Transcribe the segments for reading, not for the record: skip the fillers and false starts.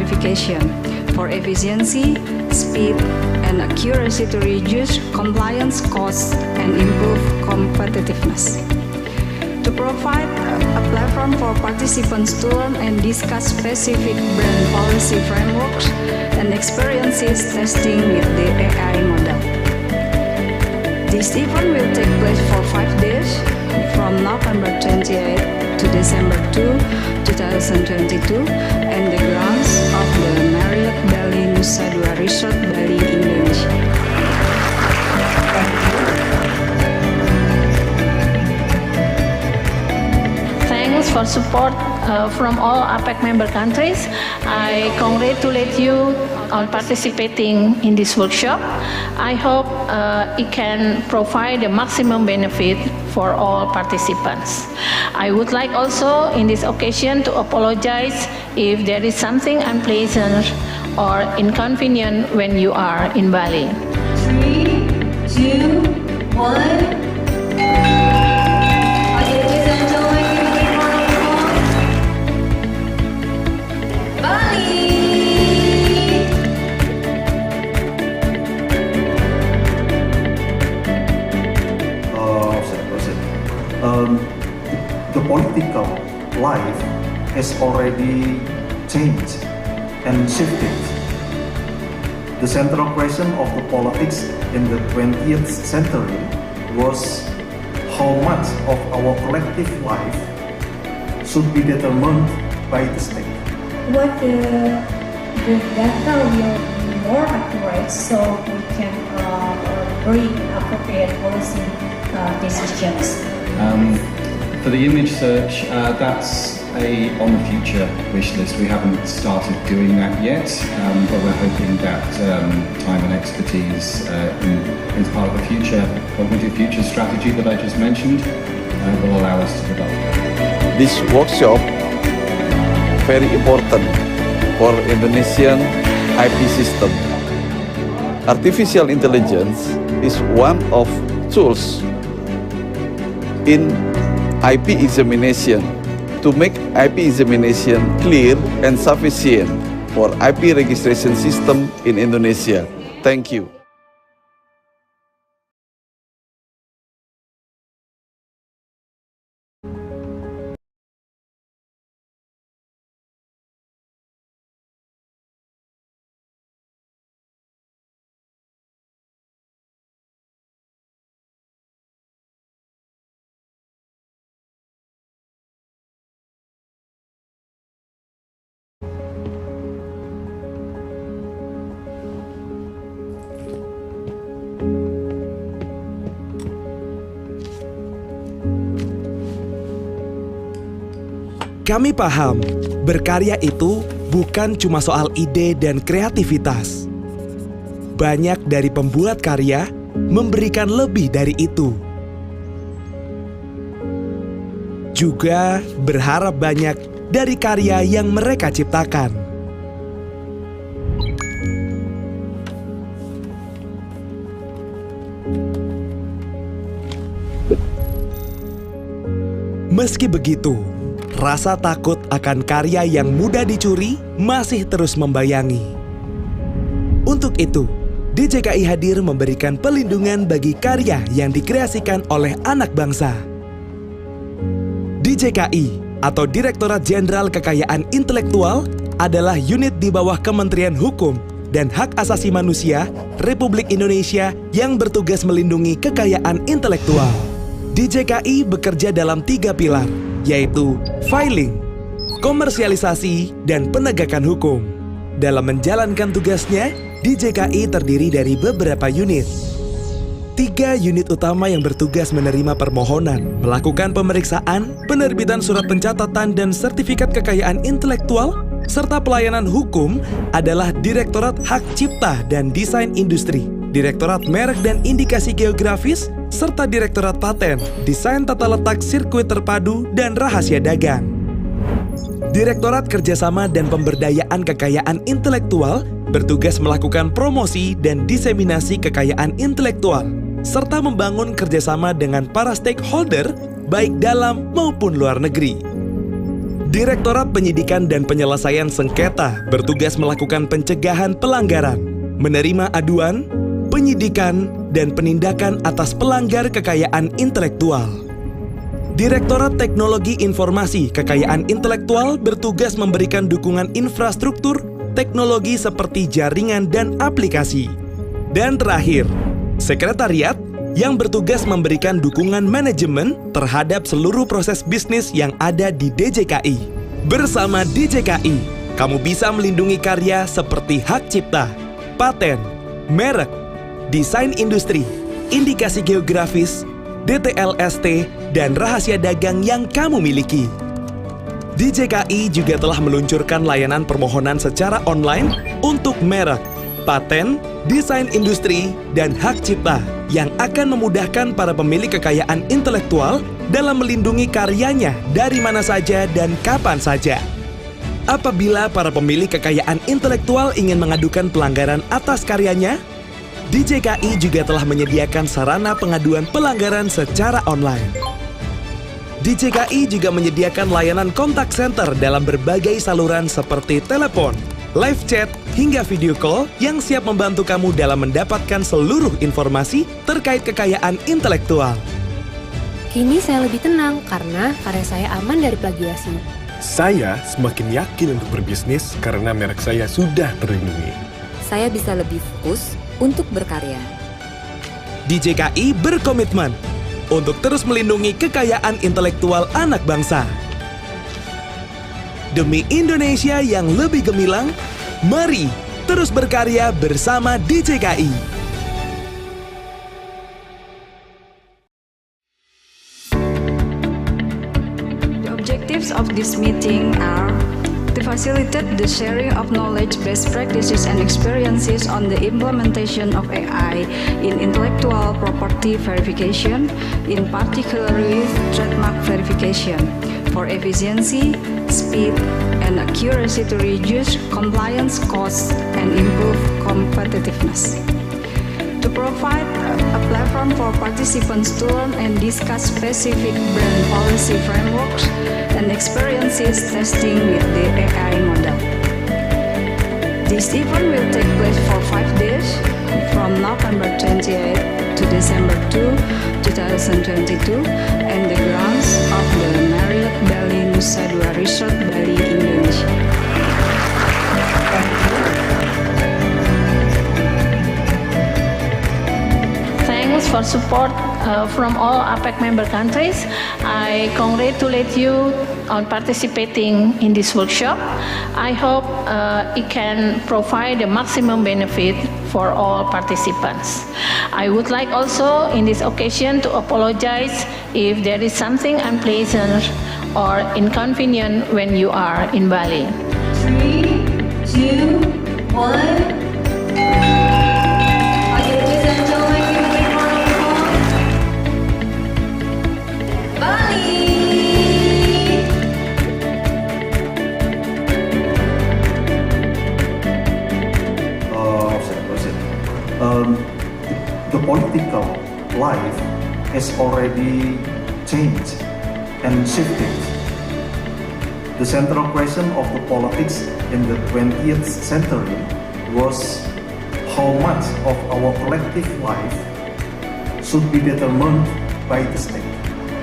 verification for efficiency, speed, and accuracy to reduce compliance costs and improve competitiveness. To provide a platform for participants to learn and discuss specific brand policy frameworks and experiences testing with the AI model. This event will take place for 5 days from November 28 to December 2, 2022 and the grounds of the Marriott Bali Nusa Dua Resort, Bali, Indonesia. Thanks for support from all APEC member countries. I congratulate you on participating in this workshop. I hope it can provide the maximum benefit for all participants. I would like also in this occasion to apologize if there is something unpleasant or inconvenient when you are in Bali. 3, 2, 1. The political life has already changed and shifted. The central question of the politics in the 20th century was how much of our collective life should be determined by the state. What the data will be more accurate so we can bring appropriate policy decisions. For the image search, that's on the future wish list. We haven't started doing that yet, but we're hoping that time and expertise is part of the future cognitive future strategy that I just mentioned will allow us to develop. This workshop very important for Indonesian IP system. Artificial intelligence is one of tools in IP examination to make IP examination clear and sufficient for IP registration system in Indonesia. Thank you. Kami paham, berkarya itu bukan cuma soal ide dan kreativitas. Banyak dari pembuat karya memberikan lebih dari itu. Juga berharap banyak dari karya yang mereka ciptakan. Meski begitu, rasa takut akan karya yang mudah dicuri masih terus membayangi. Untuk itu, DJKI hadir memberikan pelindungan bagi karya yang dikreasikan oleh anak bangsa. DJKI atau Direktorat Jenderal Kekayaan Intelektual adalah unit di bawah Kementerian Hukum dan Hak Asasi Manusia Republik Indonesia yang bertugas melindungi kekayaan intelektual. DJKI bekerja dalam 3 pilar, yaitu filing, komersialisasi, dan penegakan hukum. Dalam menjalankan tugasnya, DJKI terdiri dari beberapa unit. 3 unit utama yang bertugas menerima permohonan, melakukan pemeriksaan, penerbitan surat pencatatan dan sertifikat kekayaan intelektual, serta pelayanan hukum adalah Direktorat Hak Cipta dan Desain Industri, Direktorat Merek dan Indikasi Geografis, serta Direktorat Paten, Desain Tata Letak Sirkuit Terpadu, dan Rahasia Dagang. Direktorat Kerjasama dan Pemberdayaan Kekayaan Intelektual bertugas melakukan promosi dan diseminasi kekayaan intelektual, serta membangun kerjasama dengan para stakeholder, baik dalam maupun luar negeri. Direktorat Penyidikan dan Penyelesaian Sengketa bertugas melakukan pencegahan pelanggaran, menerima aduan, penyidikan, dan penindakan atas pelanggar kekayaan intelektual. Direktorat Teknologi Informasi Kekayaan Intelektual bertugas memberikan dukungan infrastruktur, teknologi seperti jaringan dan aplikasi. Dan terakhir, Sekretariat yang bertugas memberikan dukungan manajemen terhadap seluruh proses bisnis yang ada di DJKI. Bersama DJKI, kamu bisa melindungi karya seperti hak cipta, paten, merek, desain industri, indikasi geografis, DTLST, dan rahasia dagang yang kamu miliki. DJKI juga telah meluncurkan layanan permohonan secara online untuk merek, paten, desain industri, dan hak cipta yang akan memudahkan para pemilik kekayaan intelektual dalam melindungi karyanya dari mana saja dan kapan saja. Apabila para pemilik kekayaan intelektual ingin mengadukan pelanggaran atas karyanya, DJKI juga telah menyediakan sarana pengaduan pelanggaran secara online. DJKI juga menyediakan layanan kontak center dalam berbagai saluran seperti telepon, live chat, hingga video call yang siap membantu kamu dalam mendapatkan seluruh informasi terkait kekayaan intelektual. Kini saya lebih tenang karena karya saya aman dari plagiasi. Saya semakin yakin untuk berbisnis karena merek saya sudah terlindungi. Saya bisa lebih fokus untuk berkarya. DJKI berkomitmen untuk terus melindungi kekayaan intelektual anak bangsa. Demi Indonesia yang lebih gemilang, mari terus berkarya bersama DJKI. The objectives of this meeting are to facilitate the sharing of knowledge, best practices, and experiences on the implementation of AI in intellectual property verification, in particular trademark verification, for efficiency, speed, and accuracy to reduce compliance costs and improve competitiveness. To provide a platform for participants to learn and discuss specific brand policy frameworks and experiences testing with the AI model. This event will take place for 5 days from November 28 to December 2, 2022 and the grounds of the Marriott Bali Nusa Dua Resort, Bali, Indonesia. Thanks for support from all APEC member countries. I congratulate you on participating in this workshop. I hope it can provide the maximum benefit for all participants. I would like also in this occasion to apologize if there is something unpleasant or inconvenient when you are in Bali. 3, 2, 1. The political life has already changed and shifted. The central question of the politics in the 20th century was how much of our collective life should be determined by the state.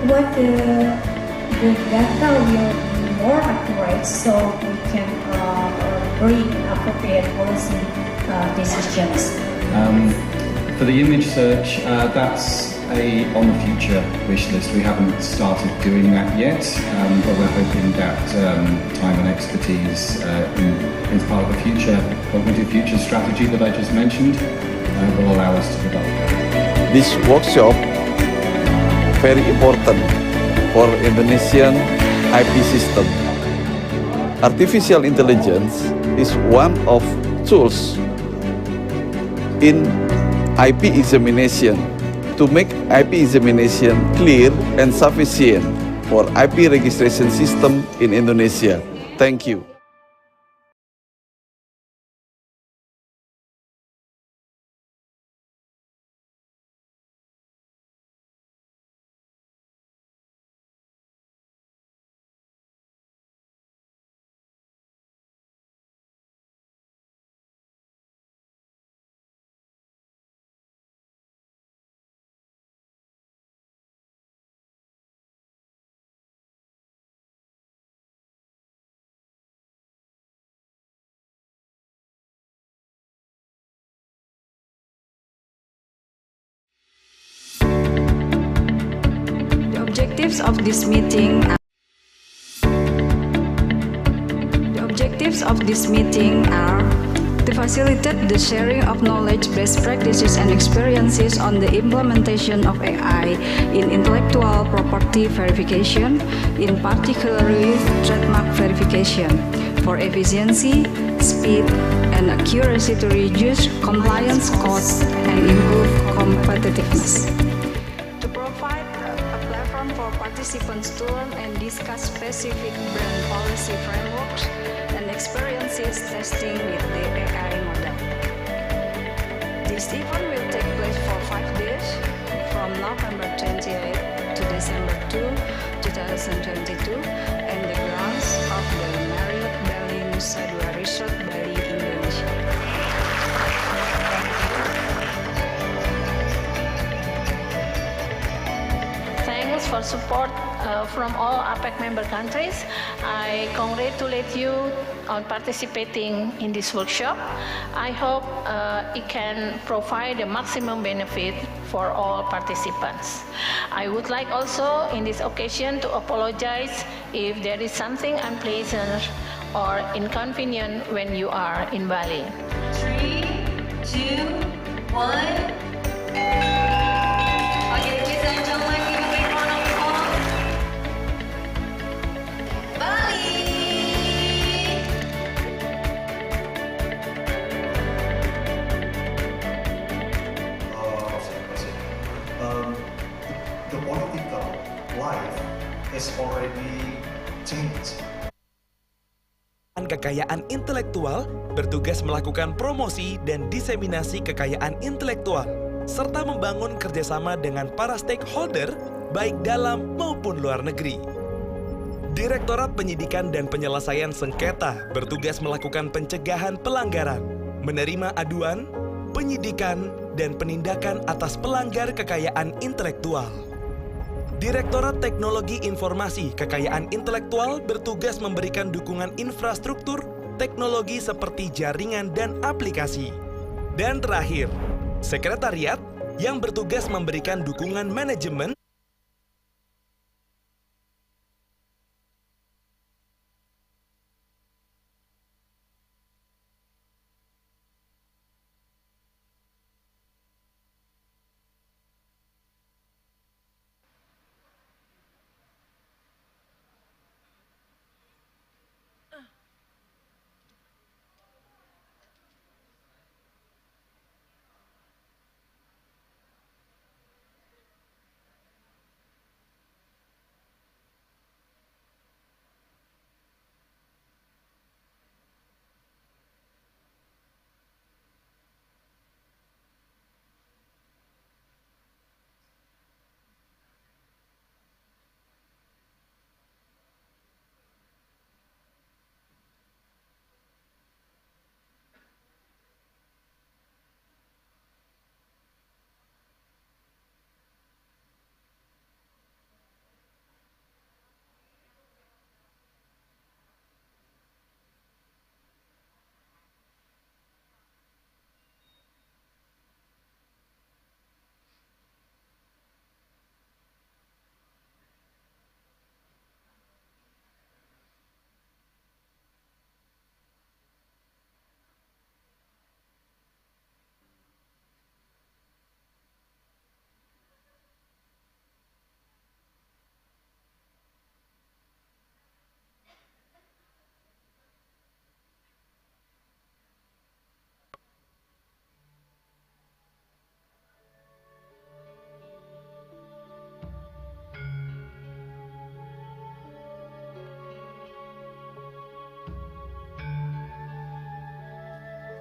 What the data will be more accurate so we can bring appropriate policy decisions. For the image search, that's on the future wish list. We haven't started doing that yet, but we're hoping that time and expertise is part of the future cognitive future strategy that I just mentioned will allow us to develop that. This workshop very important for Indonesian IP system. Artificial intelligence is one of tools in IP examination to make IP examination clear and sufficient for IP registration system in Indonesia. Thank you. objectives of this meeting are to facilitate the sharing of knowledge, best practices, and experiences on the implementation of AI in intellectual property verification, in particular trademark verification, for efficiency, speed, and accuracy to reduce compliance costs and improve competitiveness. To provide a platform for participants to learn and discuss specific brand policy frameworks and experiences testing with the AI model. This event will take place for 5 days from November 28 to December 2, 2022 and the grounds of the Marriott Bali Nusa Dua Resort, Bali, Indonesia. Thanks for support from all APEC member countries. I congratulate you on participating in this workshop. I hope it can provide the maximum benefit for all participants. I would like also in this occasion to apologize if there is something unpleasant or inconvenient when you are in Bali. 3, 2, 1. Okay, ladies and gentlemen, give a big round of applause. Bali! The political life is already changed. Kekayaan intelektual bertugas melakukan promosi dan diseminasi kekayaan intelektual, serta membangun kerjasama dengan para stakeholder, baik dalam maupun luar negeri. Direktorat Penyidikan dan Penyelesaian Sengketa bertugas melakukan pencegahan pelanggaran, menerima aduan, penyidikan, dan penindakan atas pelanggar kekayaan intelektual. Direktorat Teknologi Informasi Kekayaan Intelektual bertugas memberikan dukungan infrastruktur, teknologi seperti jaringan dan aplikasi. Dan terakhir, Sekretariat yang bertugas memberikan dukungan manajemen,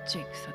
Cek 1.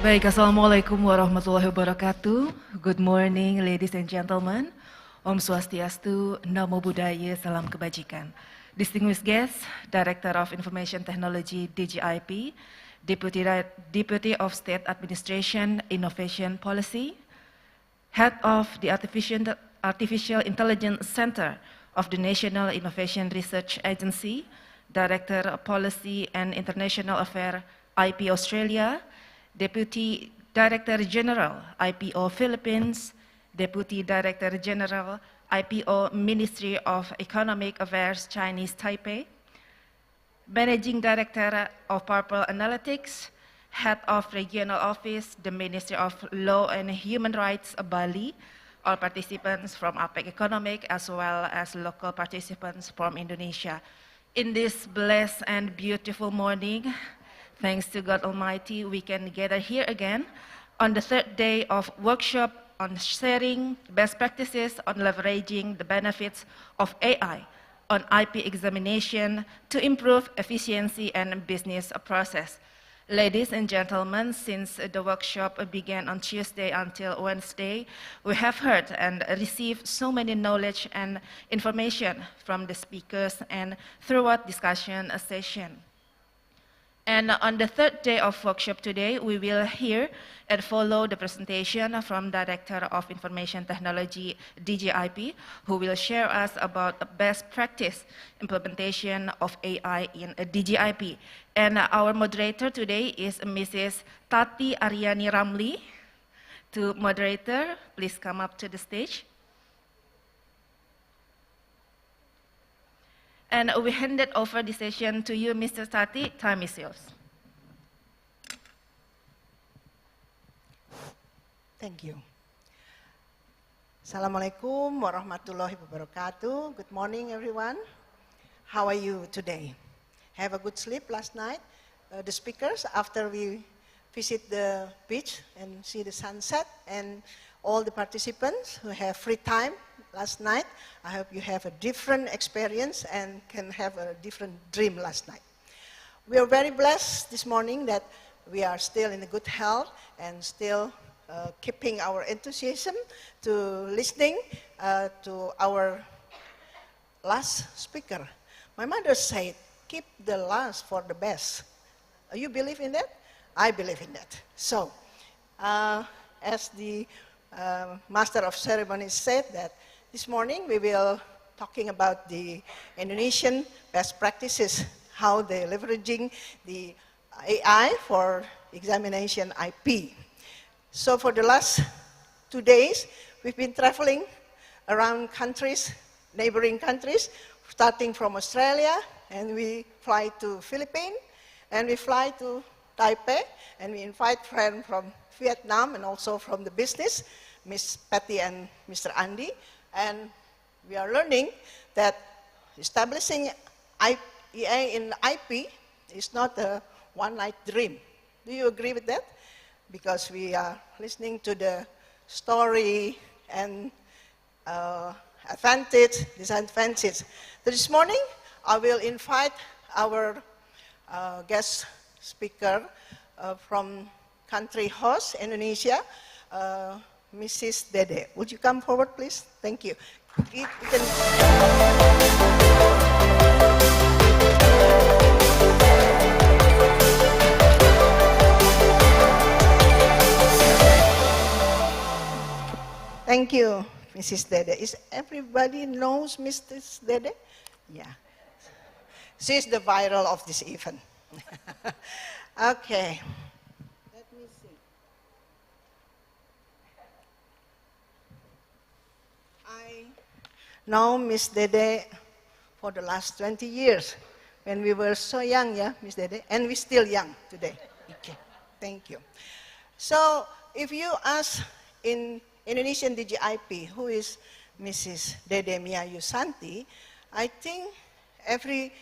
Baik, Assalamualaikum warahmatullahi wabarakatuh. Good morning, ladies and gentlemen. Om Swastiastu, Namo Buddhaya, Salam Kebajikan. Distinguished guests, Director of Information Technology, DGIP, Deputy of State Administration, Innovation Policy, Head of the Artificial Intelligence Center of the National Innovation Research Agency, Director of Policy and International Affairs, IP Australia, Deputy Director General, IPO Philippines, Deputy Director General, IPO Ministry of Economic Affairs, Chinese Taipei, Managing Director of Purple Analytics, Head of Regional Office, the Ministry of Law and Human Rights, Bali, all participants from APEC Economic as well as local participants from Indonesia. In this blessed and beautiful morning, thanks to God Almighty, we can gather here again on the third day of workshop on sharing best practices on leveraging the benefits of AI on IP examination to improve efficiency and business process. Ladies and gentlemen, since the workshop began on Tuesday until Wednesday, we have heard and received so many knowledge and information from the speakers and throughout discussion session. And on the third day of workshop today, we will hear and follow the presentation from Director of Information Technology, DGIP, who will share us about the best practice implementation of AI in DGIP. And our moderator today is Mrs. Tati Aryani Ramli. To moderator, please come up to the stage. And we handed over the session to you, Mr. Tati. Time is yours. Thank you. Assalamualaikum warahmatullahi wabarakatuh. Good morning, everyone. How are you today? Have a good sleep last night? The speakers, after we visit the beach and see the sunset, and all the participants who have free time last night, I hope you have a different experience and can have a different dream last night. We are very blessed this morning that we are still in good health and still keeping our enthusiasm to listening to our last speaker. My mother said, keep the last for the best. You believe in that? I believe in that. So, as the Master of Ceremonies said that this morning we will talking about the Indonesian best practices, how they're leveraging the AI for examination IP. So for the last 2 days, we've been traveling around countries, neighboring countries, starting from Australia, and we fly to Philippines, and we fly to Taipei, and we invite friends from Vietnam and also from the business, Miss Patty and Mr. Andy, and we are learning that establishing AI in IP is not a one-night dream. Do you agree with that? Because we are listening to the story and advantage, disadvantage. This morning, I will invite our guest speaker from country host, Indonesia, Mrs. Dede. Would you come forward, please? Thank you. Thank you, Mrs. Dede. Is everybody knows Mrs. Dede? Yeah. She's the viral of this event. Okay. Let me see. I know Miss Dede for the last 20 years when we were so young, yeah, Miss Dede, and we're still young today. Okay. Thank you. So, if you ask in Indonesian DGIP, who is Mrs. Dede Miayu Santi, I think every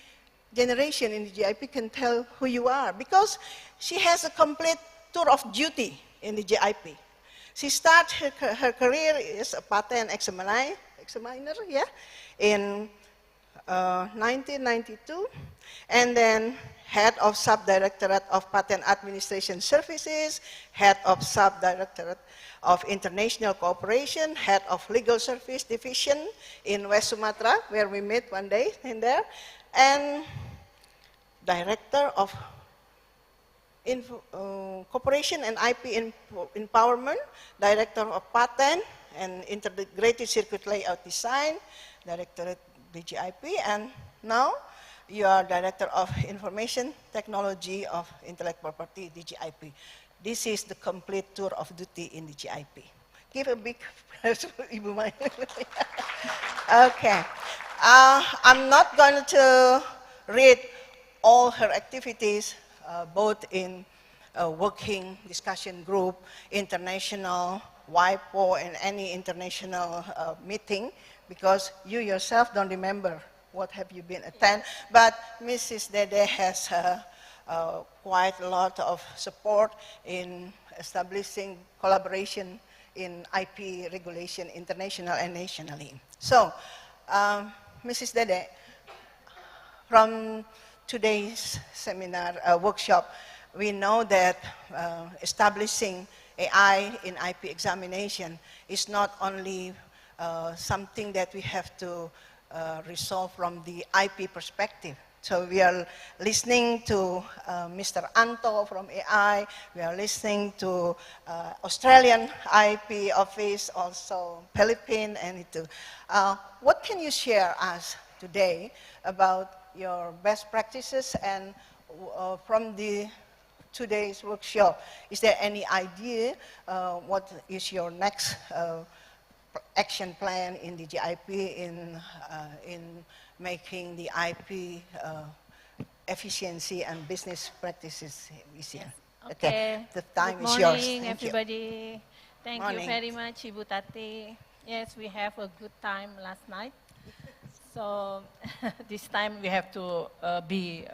generation in DGIP can tell who you are because she has a complete tour of duty in the DGIP. She started her career as a patent examiner, yeah, in 1992, and then Head of Subdirectorate of Patent Administration Services, Head of Subdirectorate of International Cooperation, Head of Legal Service Division in West Sumatra, where we met one day in there, and Director of Cooperation and IP Empowerment, Director of Patent and Integrated Circuit Layout Design, Directorate DGIP, and now you are Director of Information Technology of Intellectual Property, DGIP. This is the complete tour of duty in DGIP. Give a big applause for Ibu Maya. Okay. I'm not going to read all her activities, both in working discussion group, international, WIPO, and any international meeting, because you yourself don't remember what have you been attend. But Mrs. Dede has quite a lot of support in establishing collaboration in IP regulation, international and nationally. So, Mrs. Dede, from today's seminar, workshop, we know that establishing AI in IP examination is not only something that we have to resolve from the IP perspective. So we are listening to Mr. Anto from AI, we are listening to Australian IP office, also Philippine, and what can you share us today about your best practices, and from the today's workshop, is there any idea what is your next action plan in the GIP in making the IP efficiency and business practices easier? Okay. The time Good is yours. morning, Thank everybody. you. Thank Morning. you very much, Ibu Tati. Yes, we have a good time last night. So this time we have to be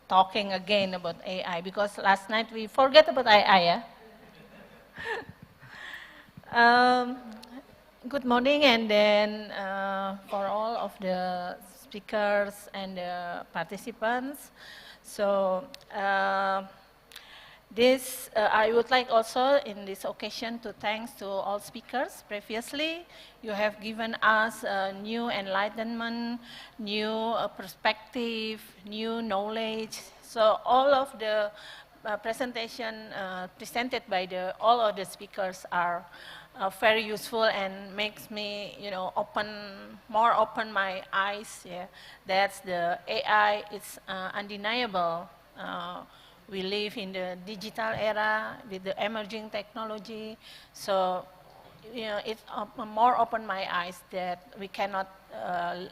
talking again about AI, because last night we forget about AI. Yeah? Good morning, and then for all of the speakers and the participants. So I would like also in this occasion to thanks to all speakers previously. You have given us new enlightenment, new perspective, new knowledge. So all of the presentation presented by all of the speakers are very useful and makes me, more open my eyes. Yeah, that's the AI. It's undeniable. We live in the digital era with the emerging technology. So, it more opened my eyes that we cannot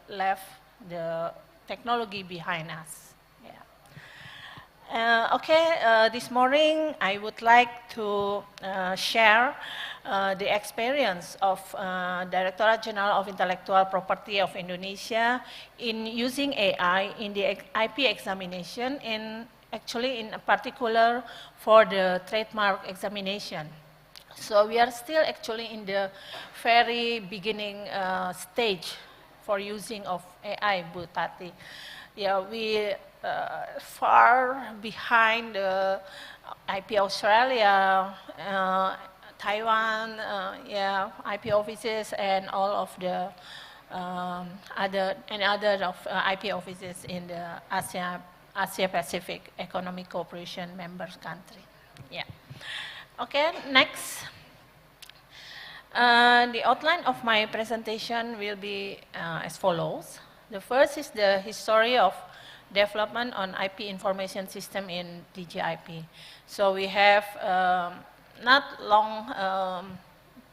leave the technology behind us. Yeah. This morning I would like to share the experience of Directorate General of Intellectual Property of Indonesia in using AI in the IP examination, actually in particular for the trademark examination. So we are still actually in the very beginning stage for using of AI, Bu Tati. Yeah, we far behind the IP Australia, Taiwan, IP offices, and all of the other IP offices in the Asia Pacific Economic Cooperation members country. Yeah. Okay, next. The outline of my presentation will be as follows. The first is the history of development on IP information system in DGIP. So we have not long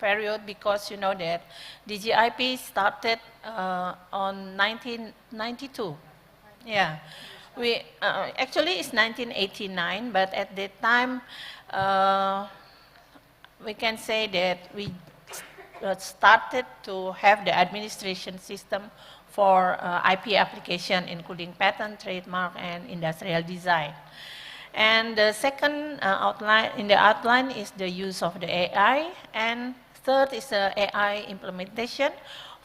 period, because you know that DGIP started on 1992. Yeah. We actually it's 1989, but at that time we can say that we started to have the administration system for IP application, including patent, trademark, and industrial design. And the second outline is the use of the AI and third is AI implementation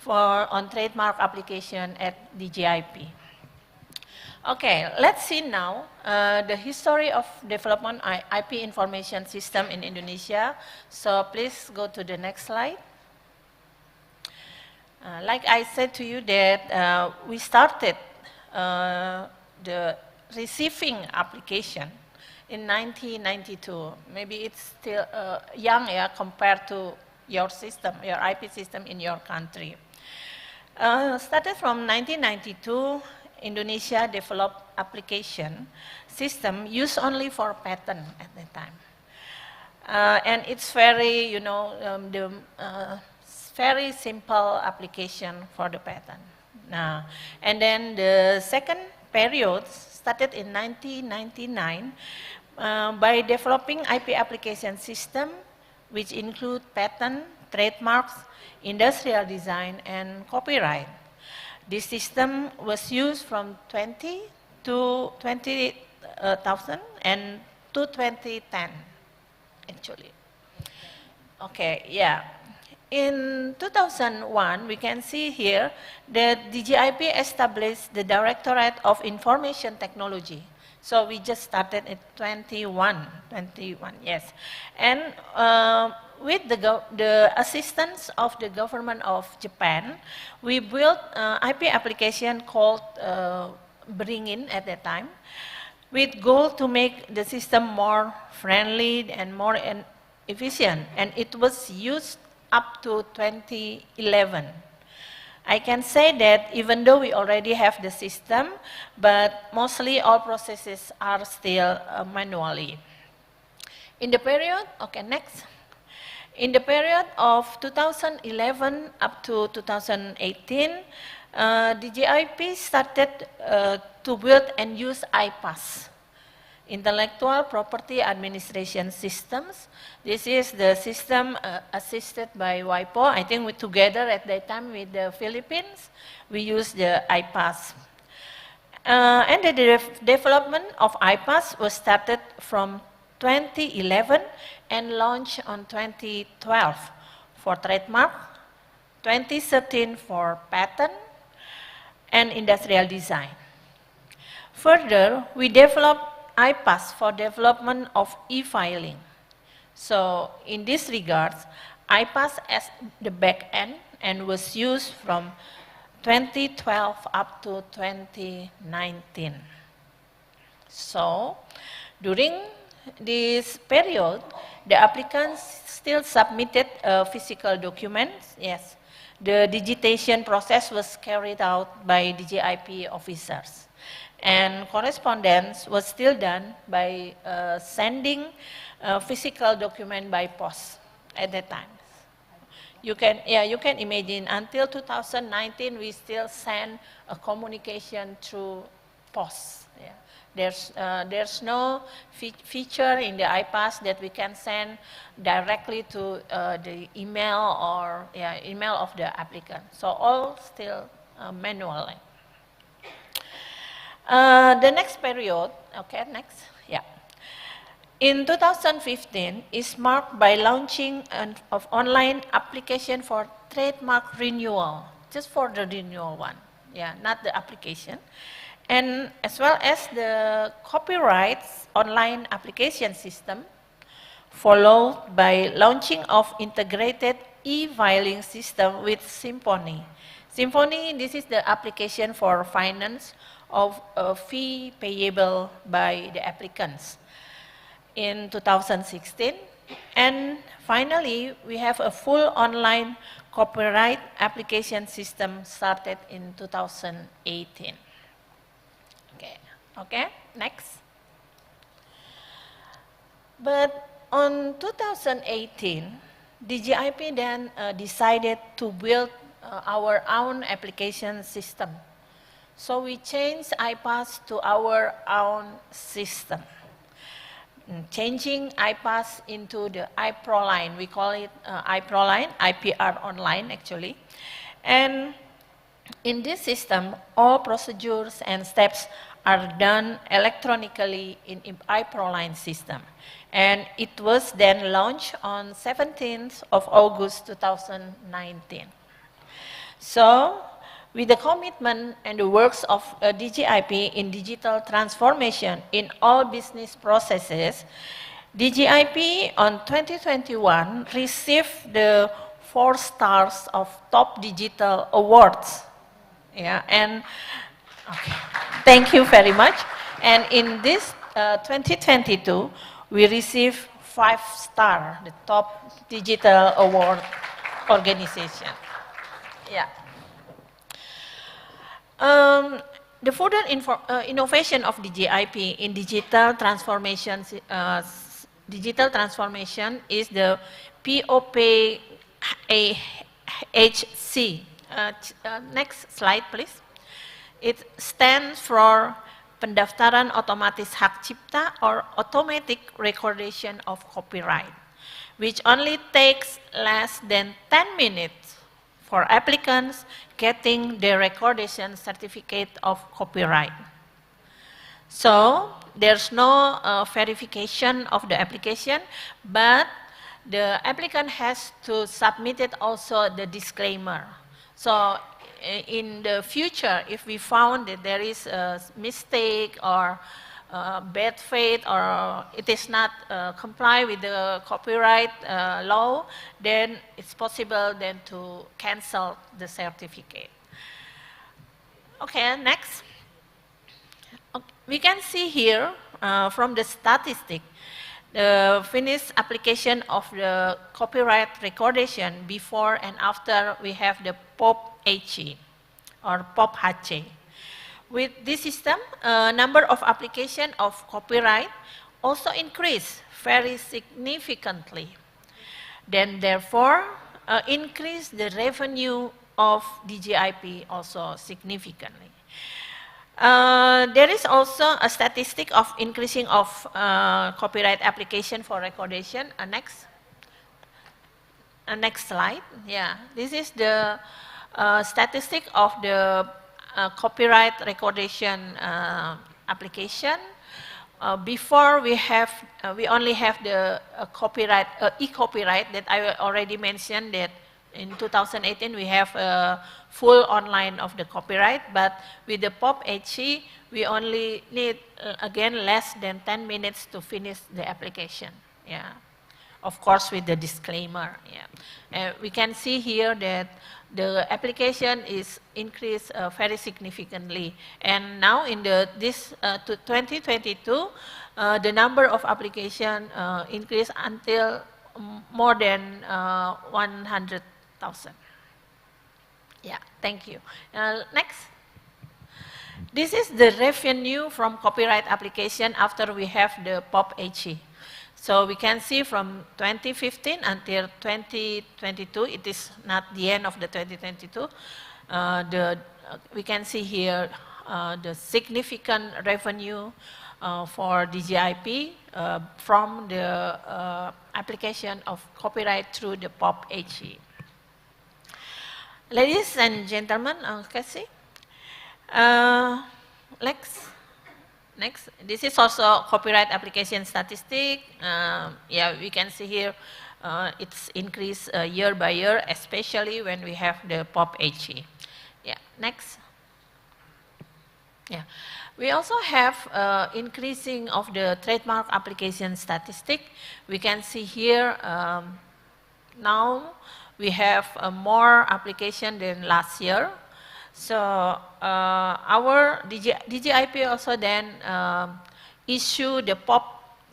on trademark application at DGIP. Okay, let's see now the history of development IP information system in Indonesia. So please go to the next slide. Like I said to you that we started the receiving application in 1992. Maybe it's still young, yeah, compared to your system, your IP system in your country. Started from 1992, Indonesia developed application system used only for patent at the time. And it's very, you know, very simple application for the patent. Now, and then the second period started in 1999 by developing IP application system, which include patent, trademarks, industrial design, and copyright. This system was used from 20,000 and to 2010, actually. Okay, yeah. In 2001, we can see here that DGIP established the Directorate of Information Technology. So we just started at 21, yes. And with the assistance of the government of Japan, we built IP application called Bring In at that time, with goal to make the system more friendly and more efficient. And it was used up to 2011. I can say that even though we already have the system, but mostly all processes are still manually. In the period, okay, next. In the period of 2011 up to 2018, DGIP started to build and use IPAS, Intellectual Property Administration Systems. This is the system assisted by WIPO. I think we together at that time with the Philippines, we used the IPAS. And the development of IPAS was started from 2011 and launched on 2012 for trademark, 2013 for patent, and industrial design. Further, we developed IPAS for development of e-filing. So in this regard, IPAS as the back end and was used from 2012 up to 2019. So during this period, the applicants still submitted physical documents. Yes, the digitization process was carried out by DGIP officers. And correspondence was still done by sending physical document by post at that time. You can imagine until 2019 we still send a communication through post. Yeah. There's no feature in the IPAS that we can send directly to the email or email of the applicant. So all still manually. The next period, okay, next, yeah. In 2015 is marked by launching of online application for trademark renewal, just for the renewal one, yeah, not the application. And as well as the copyrights online application system, followed by launching of integrated e-filing system with Symphony. Symphony, this is the application for finance of a fee payable by the applicants in 2016. And finally, we have a full online copyright application system started in 2018. Okay, next. But on 2018, DGIP then decided to build our own application system. So we changed IPAS to our own system, changing IPAS into the iProline. We call it iProline, IPR Online actually. And in this system, all procedures and steps are done electronically in iProline system. And it was then launched on 17th of August 2019. So, with the commitment and the works of DGIP in digital transformation in all business processes, DGIP on 2021 received the 4 stars of Top Digital Awards. Yeah, and okay, thank you very much. And in this 2022, we received 5-star, the Top Digital Award organization. Yeah. The further innovation of DGIP in digital transformation is the POPHC. Next slide, please. It stands for Pendaftaran Otomatis Hak Cipta, or automatic recordation of copyright, which only takes less than 10 minutes for applicants getting the recordation certificate of copyright. So, there's no verification of the application, but the applicant has to submit it also the disclaimer. So, in the future, if we found that there is a mistake or bad faith, or it is not comply with the copyright law, then it's possible then to cancel the certificate. Okay, next. Okay, we can see here from the statistic, the finished application of the copyright recordation before and after we have the POPHC or POPHC. With this system, number of application of copyright also increased very significantly. Then therefore, increase the revenue of DGIP also significantly. There is also a statistic of increasing of copyright application for recordation. Next slide. Yeah, this is the statistic of the copyright recordation application. Before we only have the copyright, e-copyright that I already mentioned, that in 2018 we have a full online of the copyright, but with the POPHC we only need again less than 10 minutes to finish the application. Yeah, of course with the disclaimer. Yeah, we can see here that the application is increased very significantly, and now in this 2022, the number of application increased until more than 100,000. Yeah, thank you. Next. This is the revenue from copyright application after we have the POPHC. So we can see from 2015 until 2022, it is not the end of the 2022, we can see here the significant revenue for DGIP from the application of copyright through the POPHC. Ladies and gentlemen, Cassie, next, this is also copyright application statistic. Yeah, we can see here it's increased year by year, especially when we have the POPHC. Yeah, next. Yeah, we also have increasing of the trademark application statistic. We can see here now we have more application than last year. So our DGIP also then issue the POP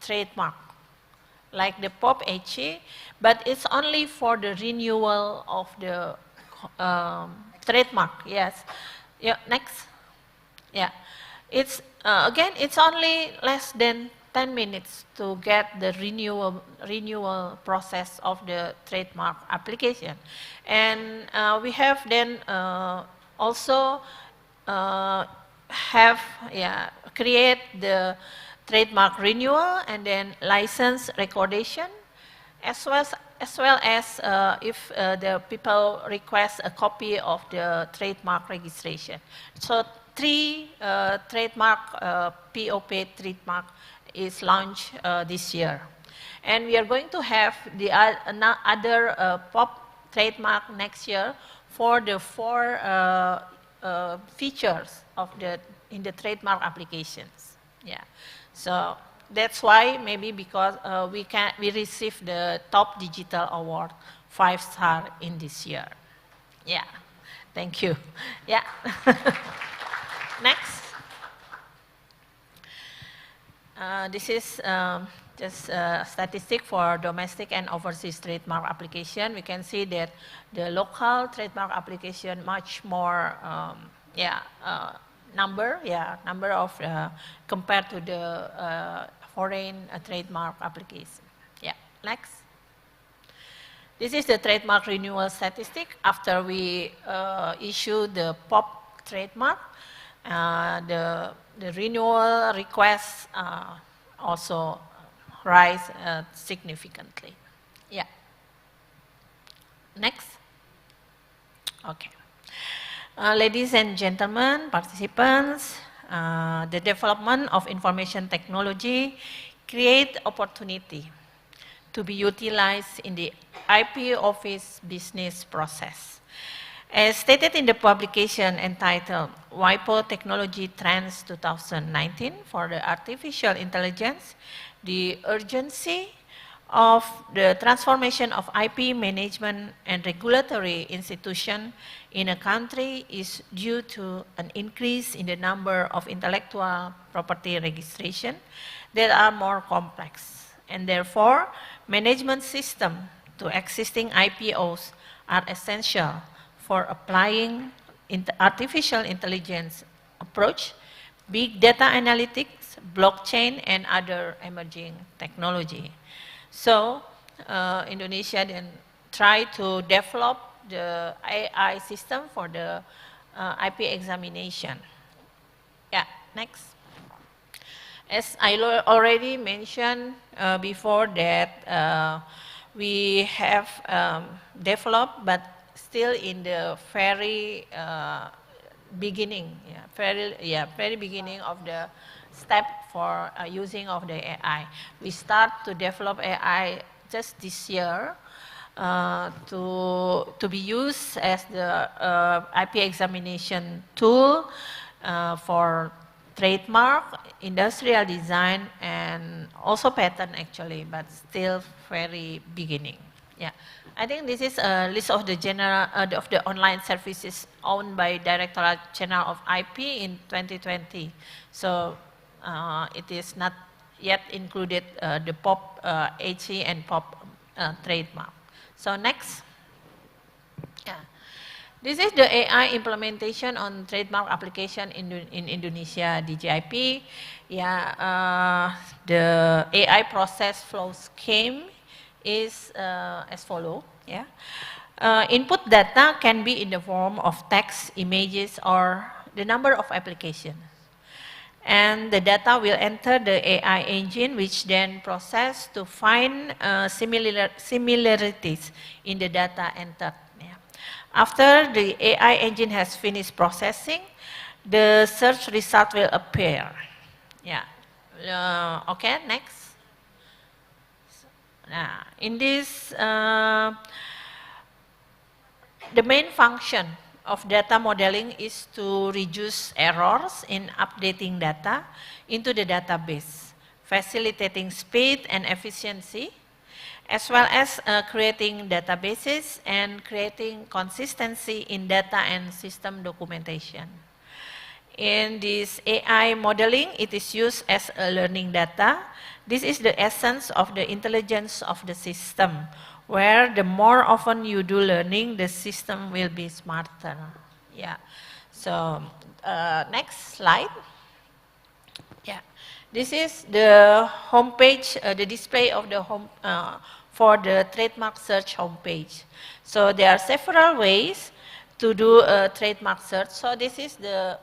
trademark, like the POPHC, but it's only for the renewal of the trademark. Yes. Yeah. Next. Yeah. It's again, it's only less than 10 minutes to get the renewal process of the trademark application, and we have then also create the trademark renewal and then license recordation, as well as if the people request a copy of the trademark registration. So 3 trademark POP trademark is launched this year. And we are going to have the other POP trademark next year for the 4 features of in the trademark applications. Yeah, so that's why maybe because we received the top digital award 5-star in this year. Yeah, thank you. Yeah. Next. This is just a statistic for domestic and overseas trademark application. We can see that the local trademark application much more, number of compared to the foreign trademark application. Yeah, next. This is the trademark renewal statistic after we issue the POP trademark. The renewal requests also rise significantly. Yeah. Next. Okay. Ladies and gentlemen, participants, the development of information technology create opportunity to be utilized in the IP office business process. As stated in the publication entitled WIPO Technology Trends 2019 for the Artificial Intelligence, the urgency of the transformation of IP management and regulatory institution in a country is due to an increase in the number of intellectual property registration that are more complex, and therefore management system to existing IPOs are essential for applying artificial intelligence approach, big data analytics, blockchain, and other emerging technology. So Indonesia then try to develop the AI system for the IP examination. Yeah, next. As I already mentioned before that we have developed, but still in the very beginning, very beginning of the step for using of the AI. We start to develop AI just this year to be used as the IP examination tool for trademark, industrial design, and also patent actually, but still very beginning. Yeah, I think this is a list of the general of the online services owned by Directorate General of IP in 2020. So it is not yet included the POP HE and POP trademark. So next. Yeah. This is the AI implementation on trademark application in Indonesia DGIP. Yeah, the AI process flow scheme is as follows. Yeah, input data can be in the form of text, images, or the number of applications, and the data will enter the AI engine, which then process to find similarities in the data entered. After the AI engine has finished processing, the search result will appear. Yeah. Okay, next. In this, the main function of data modeling is to reduce errors in updating data into the database, facilitating speed and efficiency, as well as creating databases and creating consistency in data and system documentation. In this AI modeling, it is used as a learning data. This is the essence of the intelligence of the system, where the more often you do learning, the system will be smarter. Yeah. So next slide. Yeah. This is the homepage, the display of the home for the trademark search homepage. So there are several ways to do a trademark search. So this is the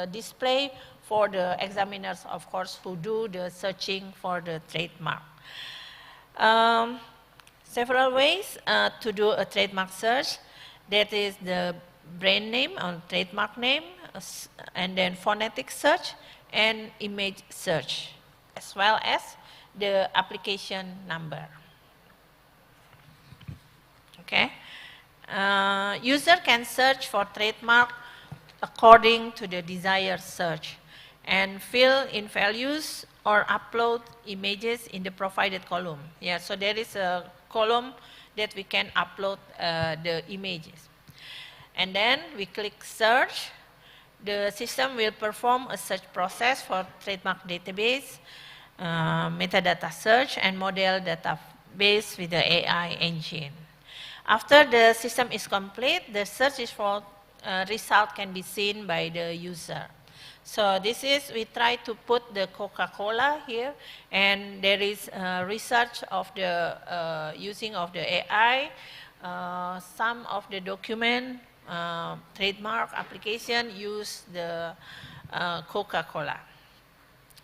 display for the examiners, of course, who do the searching for the trademark. Several ways to do a trademark search. That is the brand name or trademark name, and then phonetic search and image search, as well as the application number. Okay. User can search for trademark according to the desired search and fill in values or upload images in the provided column. Yeah, so there is a column that we can upload the images. And then we click search. The system will perform a search process for trademark database, metadata search, and model database with the AI engine. After the system is complete, the search result can be seen by the user. So this is, we try to put the Coca-Cola here, and there is research of the using of the AI, some of the document, trademark application use the Coca-Cola.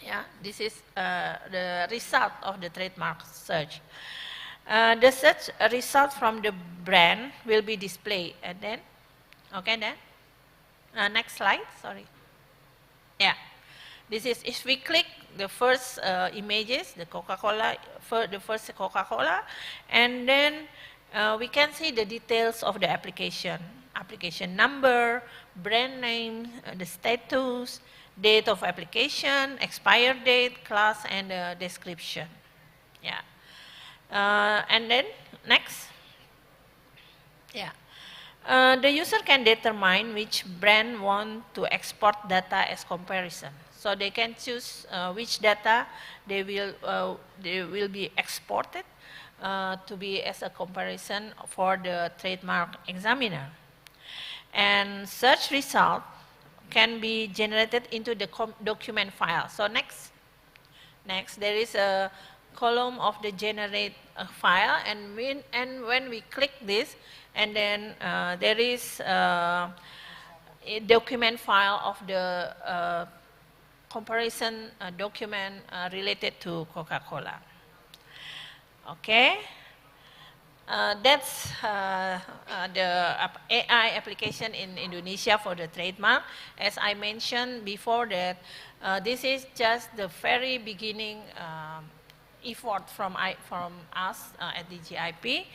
Yeah, this is the result of the trademark search. The search result from the brand will be displayed, and then, okay then, next slide, sorry. Yeah, this is, if we click the first images, the Coca-Cola, the first Coca-Cola, and then we can see the details of the application number, brand name, the status, date of application, expire date, class, and description. Yeah. And then, next. Yeah. The user can determine which brand want to export data as comparison. So they can choose which data they will be exported to be as a comparison for the trademark examiner. And search result can be generated into the document file. So next, there is a column of the generate file, and when we click this, and then there is a document file of the comparison document related to Coca-Cola. Okay. That's the AI application in Indonesia for the trademark. As I mentioned before that, this is just the very beginning effort from us at DGIP.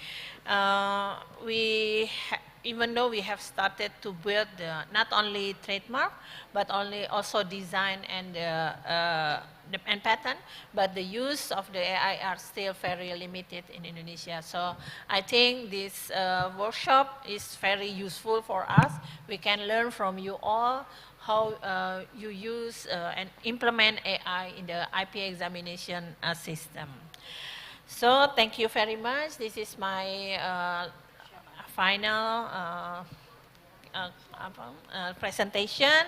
Even though we have started to build not only trademark, but also design and patent, but the use of the AI are still very limited in Indonesia. So I think this workshop is very useful for us. We can learn from you all how you use and implement AI in the IP examination system. So thank you very much. This is my final presentation.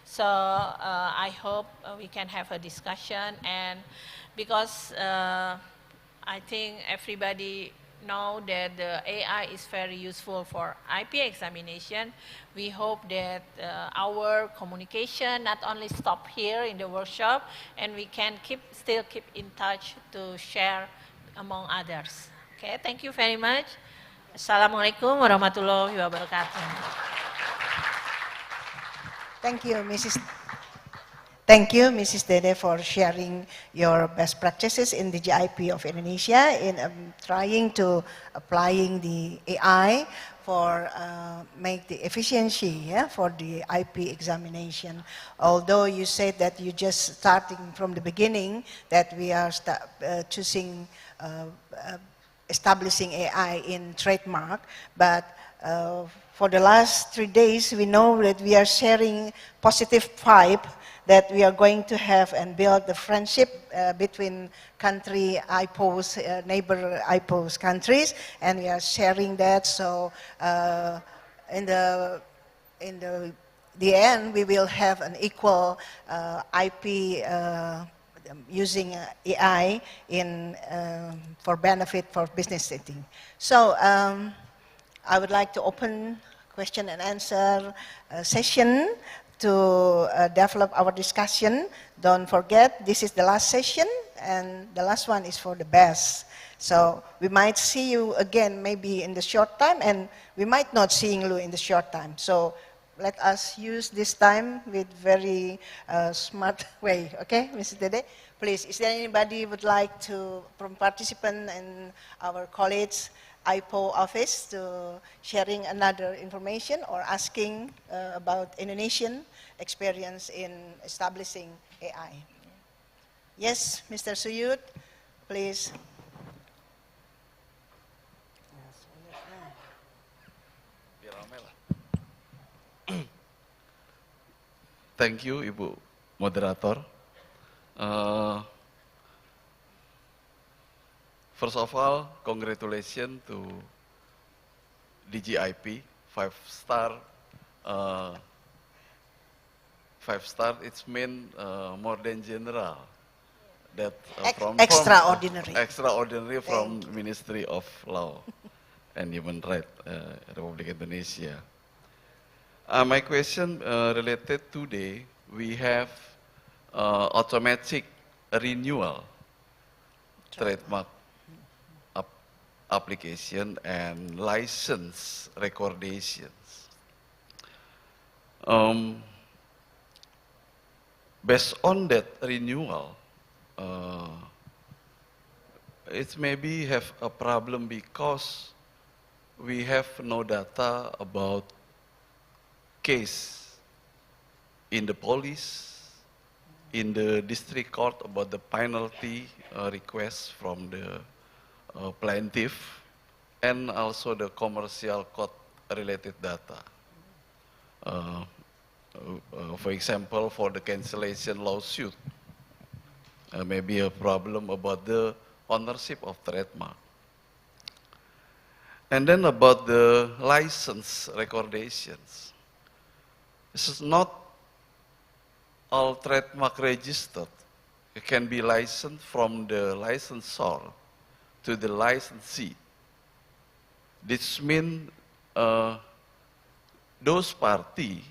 So I hope we can have a discussion, and because I think everybody know that the AI is very useful for IP examination, we hope that our communication not only stop here in the workshop, and we can still keep in touch to share among others. Okay, thank you very much. Assalamualaikum warahmatullahi wabarakatuh. Thank you, Mrs. Dede, for sharing your best practices in the GIP of Indonesia in trying to applying the AI for make the efficiency for the IP examination. Although you said that you just starting from the beginning, that we are choosing establishing AI in trademark, but for the last 3 days, we know that we are sharing positive vibe that we are going to have and build the friendship between country IPOs, neighbor IPOs countries, and we are sharing that. So in the end, we will have an equal IP using AI for benefit for business setting. So I would like to open question and answer session to develop our discussion. Don't forget, this is the last session, and the last one is for the best. So we might see you again maybe in the short time, and we might not seeing you in the short time. So let us use this time with very smart way, okay, Mrs. Dede? Please, is there anybody would like to, from participant and our colleagues, IPO office, to sharing another information or asking about Indonesian experience in establishing AI? Yes, Mr. Suyut, please. Thank you, Ibu Moderator. First of all, congratulations to DGIP, 5-star. 5-star, it's mean more than general. That extraordinary from Ministry of Law and Human Rights, Republic Indonesia. My question related today, we have automatic renewal trademark application and license recordations. Based on that renewal, it maybe have a problem because we have no data about case in the police, in the district court about the penalty request from the plaintiff, and also the commercial court related data. For example, for the cancellation lawsuit, maybe a problem about the ownership of trademark. And then about the license recordations. This is not all trademark registered. It can be licensed from the licensor to the licensee. This means those parties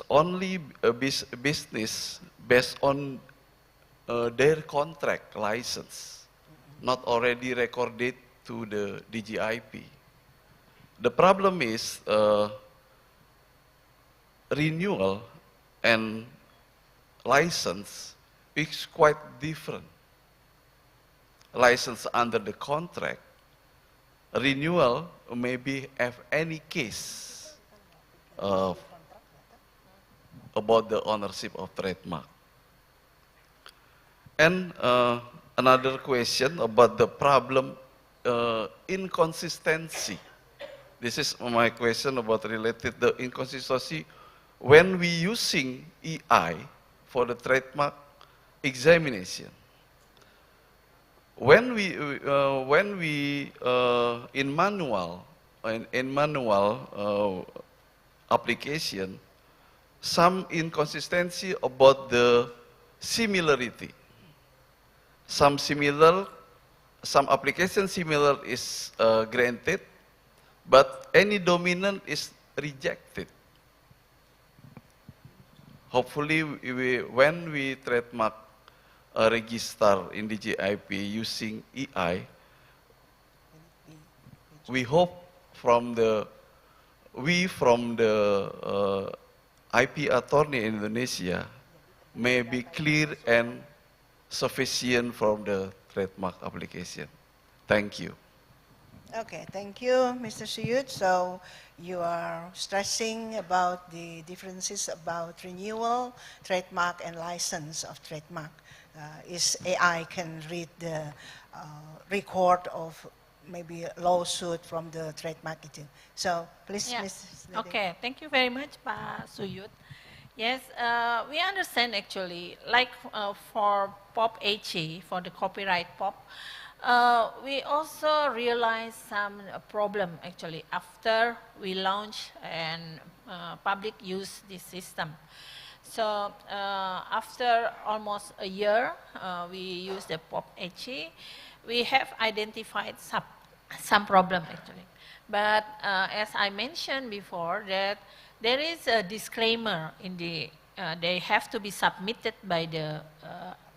only a business based on their contract license, not already recorded to the DGIP. The problem is renewal and license is quite different. License under the contract, renewal maybe have any case about the ownership of trademark. And another question about the problem inconsistency. This is my question about related the inconsistency when we using EI for the trademark examination. When we in manual application, some inconsistency about the similarity. Some application similar is granted, but any dominant is rejected. Hopefully, when we trademark register in DGIP using EI, we hope from the IP attorney in Indonesia may be clear and sufficient from the trademark application. Thank you. Okay, thank you, Mr. Suyut. So you are stressing about the differences about renewal, trademark, and license of trademark. Is AI can read the record of maybe a lawsuit from the trademark. So please, Yeah. Ms. Okay, thank you very much, Pak Suyut. Yes, we understand actually, like for POP HE, for the copyright POP, we also realized some problem actually after we launch and public use this system. So after almost a year, we use the POP HE, we have identified some problem actually. But as I mentioned before, that there is a disclaimer in the, they have to be submitted by the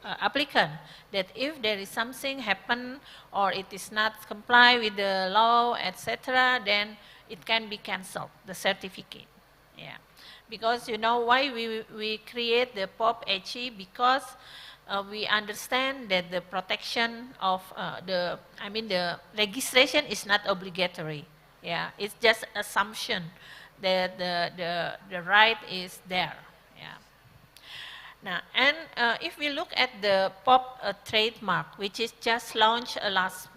applicant that if there is something happen or it is not comply with the law, etc., then it can be cancelled, the certificate. Yeah, because you know why we create the POP HE, because we understand that the protection of the registration is not obligatory. Yeah, it's just assumption that the right is there. Yeah. Now, and if we look at the POP trademark, which is just launched last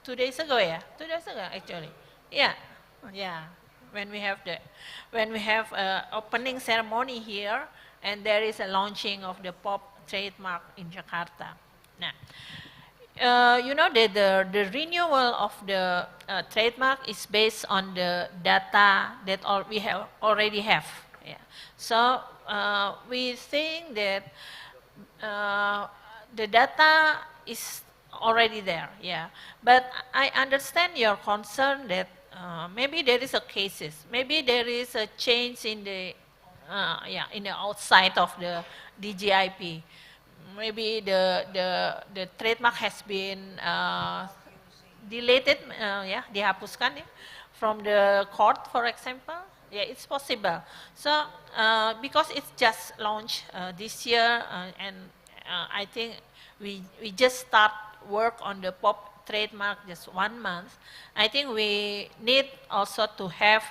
2 days ago, yeah, 2 days ago actually, yeah, yeah. When we have opening ceremony here, and there is a launching of the POP trademark in Jakarta. Now, you know that the renewal of the trademark is based on the data that we already have. Yeah. So we think that the data is already there. Yeah. But I understand your concern that maybe there is a cases, maybe there is a change in the in the outside of the DGIP. Maybe the trademark has been deleted, dihapuskan ya, from the court, for example. Yeah, it's possible. So because it's just launched this year, and I think we just start work on the POP trademark just 1 month. I think we need also to have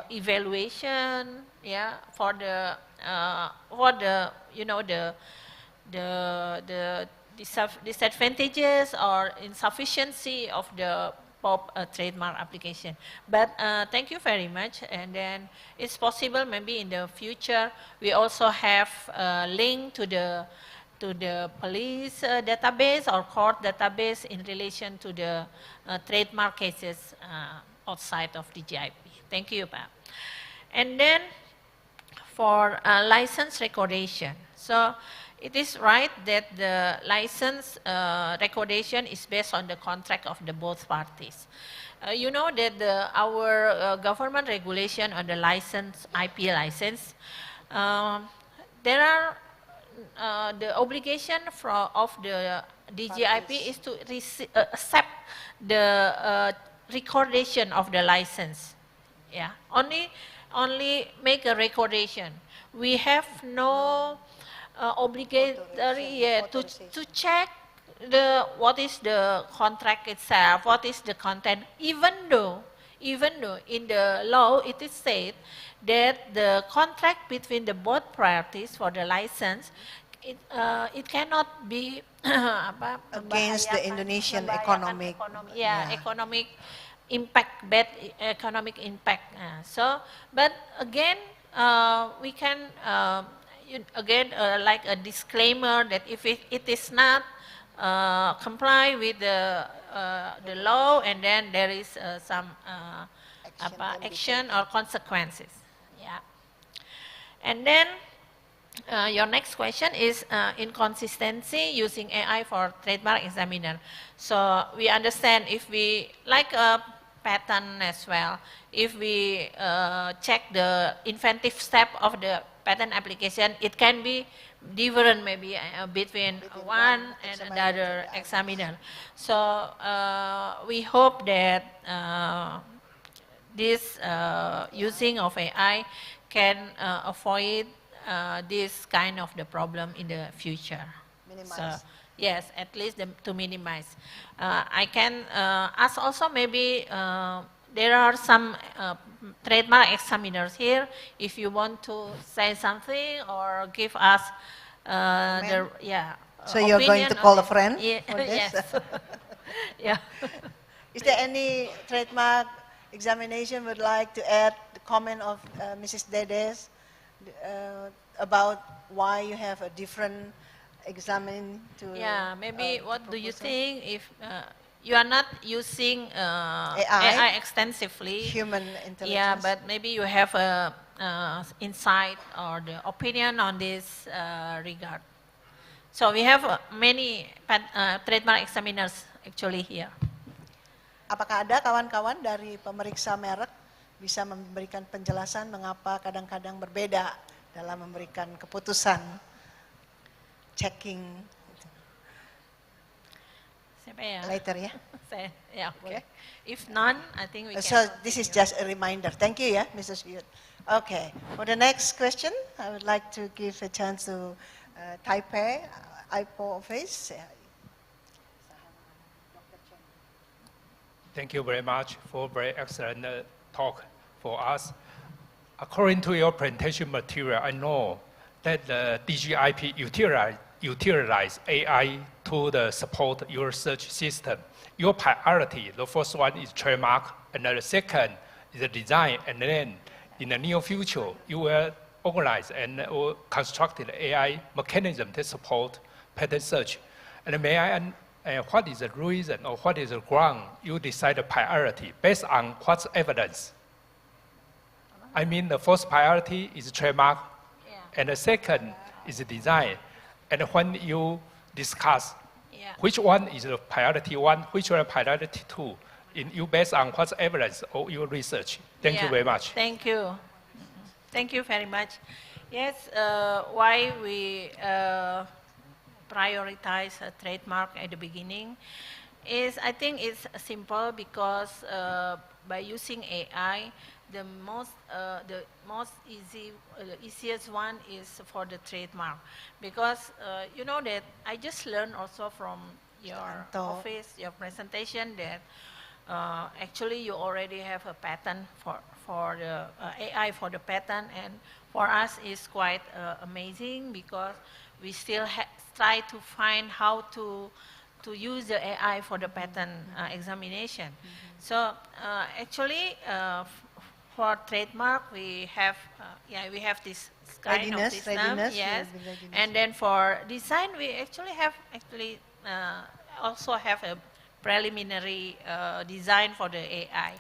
evaluation, yeah, for the you know the disadvantages or insufficiency of the POP trademark application. But thank you very much. And then it's possible maybe in the future we also have a link to the police database or court database in relation to the trademark cases outside of DGIP. Thank you, Pak. And then for license recordation. So it is right that the license recordation is based on the contract of the both parties. You know that our government regulation on the license, IP license, there are the obligation of the DGIP is to accept the recordation of the license. Yeah, only make a recordation. We have no obligatory to check what is the contract itself, what is the content, even though in the law it is said that the contract between the both parties for the license, it cannot be against the Indonesian economic economic impact, bad economic impact. But again, we can like a disclaimer that if it is not comply with the law, and then there is some action or consequences. Yeah. And then your next question is inconsistency using AI for trademark examiner. So we understand if we, like a patent as well, if we check the inventive step of the patent application, it can be different maybe between one and another examiner. So we hope that this using of AI can avoid this kind of the problem in the future. Minimize. So, yes, at least to minimize. I can ask also maybe there are some trademark examiners here. If you want to say something or give us so you're going to call a friend for this? Yes. Yeah. Is there any trademark examination would like to add the comment of Mrs. Dedes about why you have a different examine to maybe what do you think if you are not using AI extensively, human intelligence? Yeah, but maybe you have a insight or the opinion on this regard. So we have many trademark examiners actually here. Apakah ada kawan-kawan dari pemeriksa merek bisa memberikan penjelasan mengapa kadang-kadang berbeda dalam memberikan keputusan checking? Siapa ya? Later ya. understand. Yeah, okay. If none, I think we can. So this is just a reminder. Thank you, yeah, Mrs. Yud. Okay, for the next question, I would like to give a chance to Taipei IPO office. Thank you very much for very excellent talk for us. According to your presentation material, I know that the DGIP utilize AI to support your search system. Your priority, the first one is trademark, and the second is the design, and then in the near future, you will organize and construct the AI mechanism to support patent search. And may I what is the reason or what is the ground you decide the priority based on what's evidence? I mean, the first priority is trademark, and the second is the design. And when you discuss which one is the priority one, which one priority two, you based on what's evidence or your research. Thank you very much. Thank you. Thank you very much. Yes, why we prioritize a trademark at the beginning is, I think it's simple because by using AI, the easiest one is for the trademark, because you know that I just learned also from your office, your presentation, that actually you already have a patent for the AI for the patent, and for us it's quite amazing because we still try to find how to use the AI for the patent examination. So actually for trademark we have this kind of system, yes. And then for design we actually also have a preliminary design for the AI.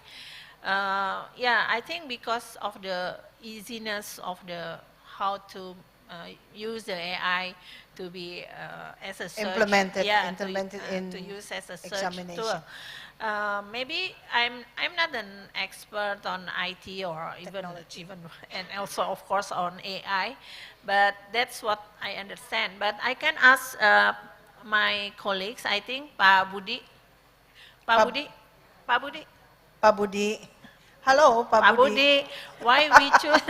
I think because of the easiness of how to use the AI to be as a search, implemented to use as a search tool. Maybe I'm not an expert on IT or even and also of course on AI, but that's what I understand. But I can ask my colleagues. I think Pak Budi. Hello, Pak Budi. Why we choose?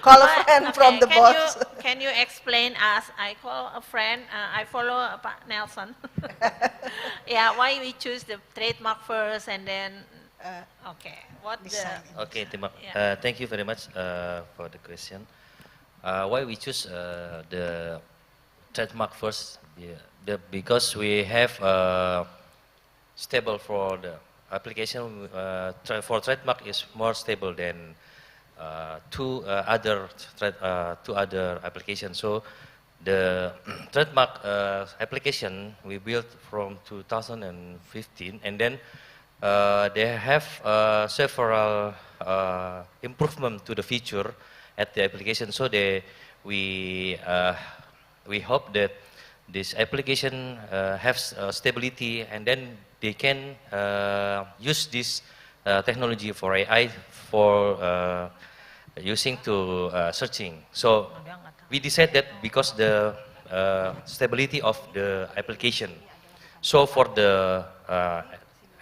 Call a friend from the boss. Can you explain us? I call a friend. I follow Pak Nelson. Yeah, why we choose the trademark first and then? Okay, Okay, thank you very much for the question. Why we choose the trademark first? Because we have stable for the application. For trademark is more stable than two other applications. So the trademark application we built from 2015, and then they have several improvement to the feature at the application. So we hope that this application has stability, and then they can use this technology for AI for using to searching. So we decided that because the stability of the application. So for the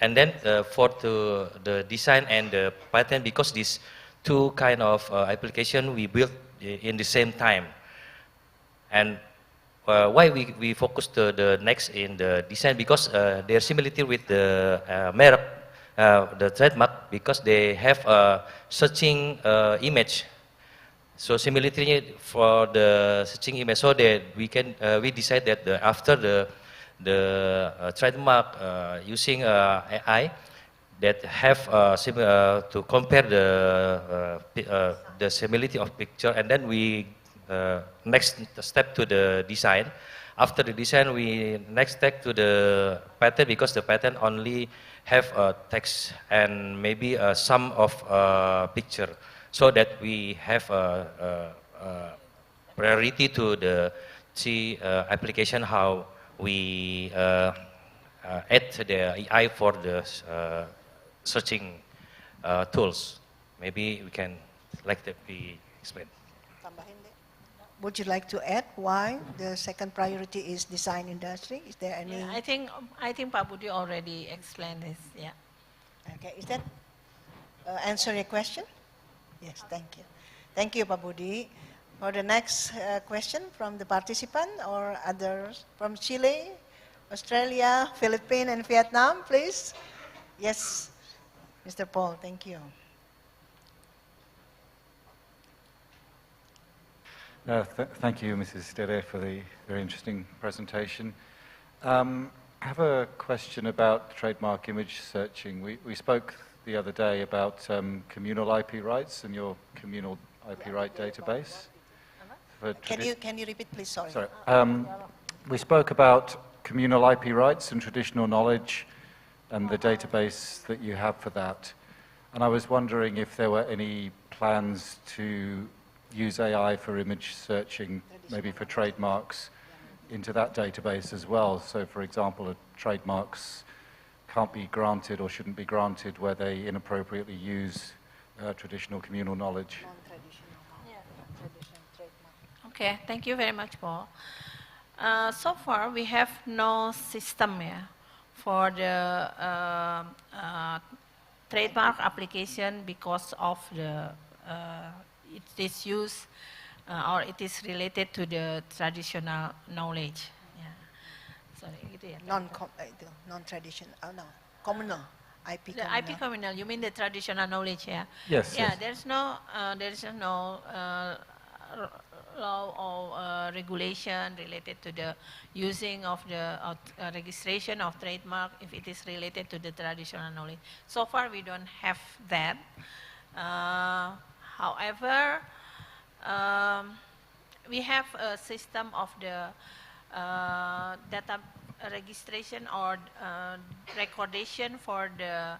and then for the design and the patent, because these two kind of application we built in the same time. And why we focus the next in the design, because their similarity with the mark, the trademark, because they have a searching image. So similarity for the searching image, so that we decide that after the trademark using AI that have to compare the similarity of picture, and then we next step to the design. After the design, we next step to the patent, because the patent only have text and maybe some of picture, so that we have priority to the application how we add the AI for the searching tools. Maybe we can like that we explain. would you like to add why the second priority is design industry? Is there any? Yeah, I think Pak Budi already explained this. Yeah. Okay, is that answer your question? Yes, thank you. Thank you, Pak Budi. For the next question from the participant or others from Chile, Australia, Philippines, and Vietnam, please. Yes, Mr. Paul, thank you. Thank you, Mrs. Dere, for the very interesting presentation. I have a question about trademark image searching. We spoke the other day about communal IP rights and your communal IP right database. Can you repeat, please? Sorry. We spoke about communal IP rights and traditional knowledge and the database that you have for that. And I was wondering if there were any plans to use AI for image searching, maybe for trademarks, into that database as well. So, for example, trademarks can't be granted or shouldn't be granted where they inappropriately use traditional communal knowledge. Okay, thank you very much, Paul. So far, we have no system for the trademark application because of the it is used or it is related to the traditional knowledge. Yeah. Sorry, gitu ya. Non-traditional, no, communal. IP the communal. IP communal, you mean the traditional knowledge, yeah? Yes. Yeah, yes. there is no law or regulation related to the using of the registration of trademark if it is related to the traditional knowledge. So far, we don't have that. However, we have a system of the data registration or recordation for the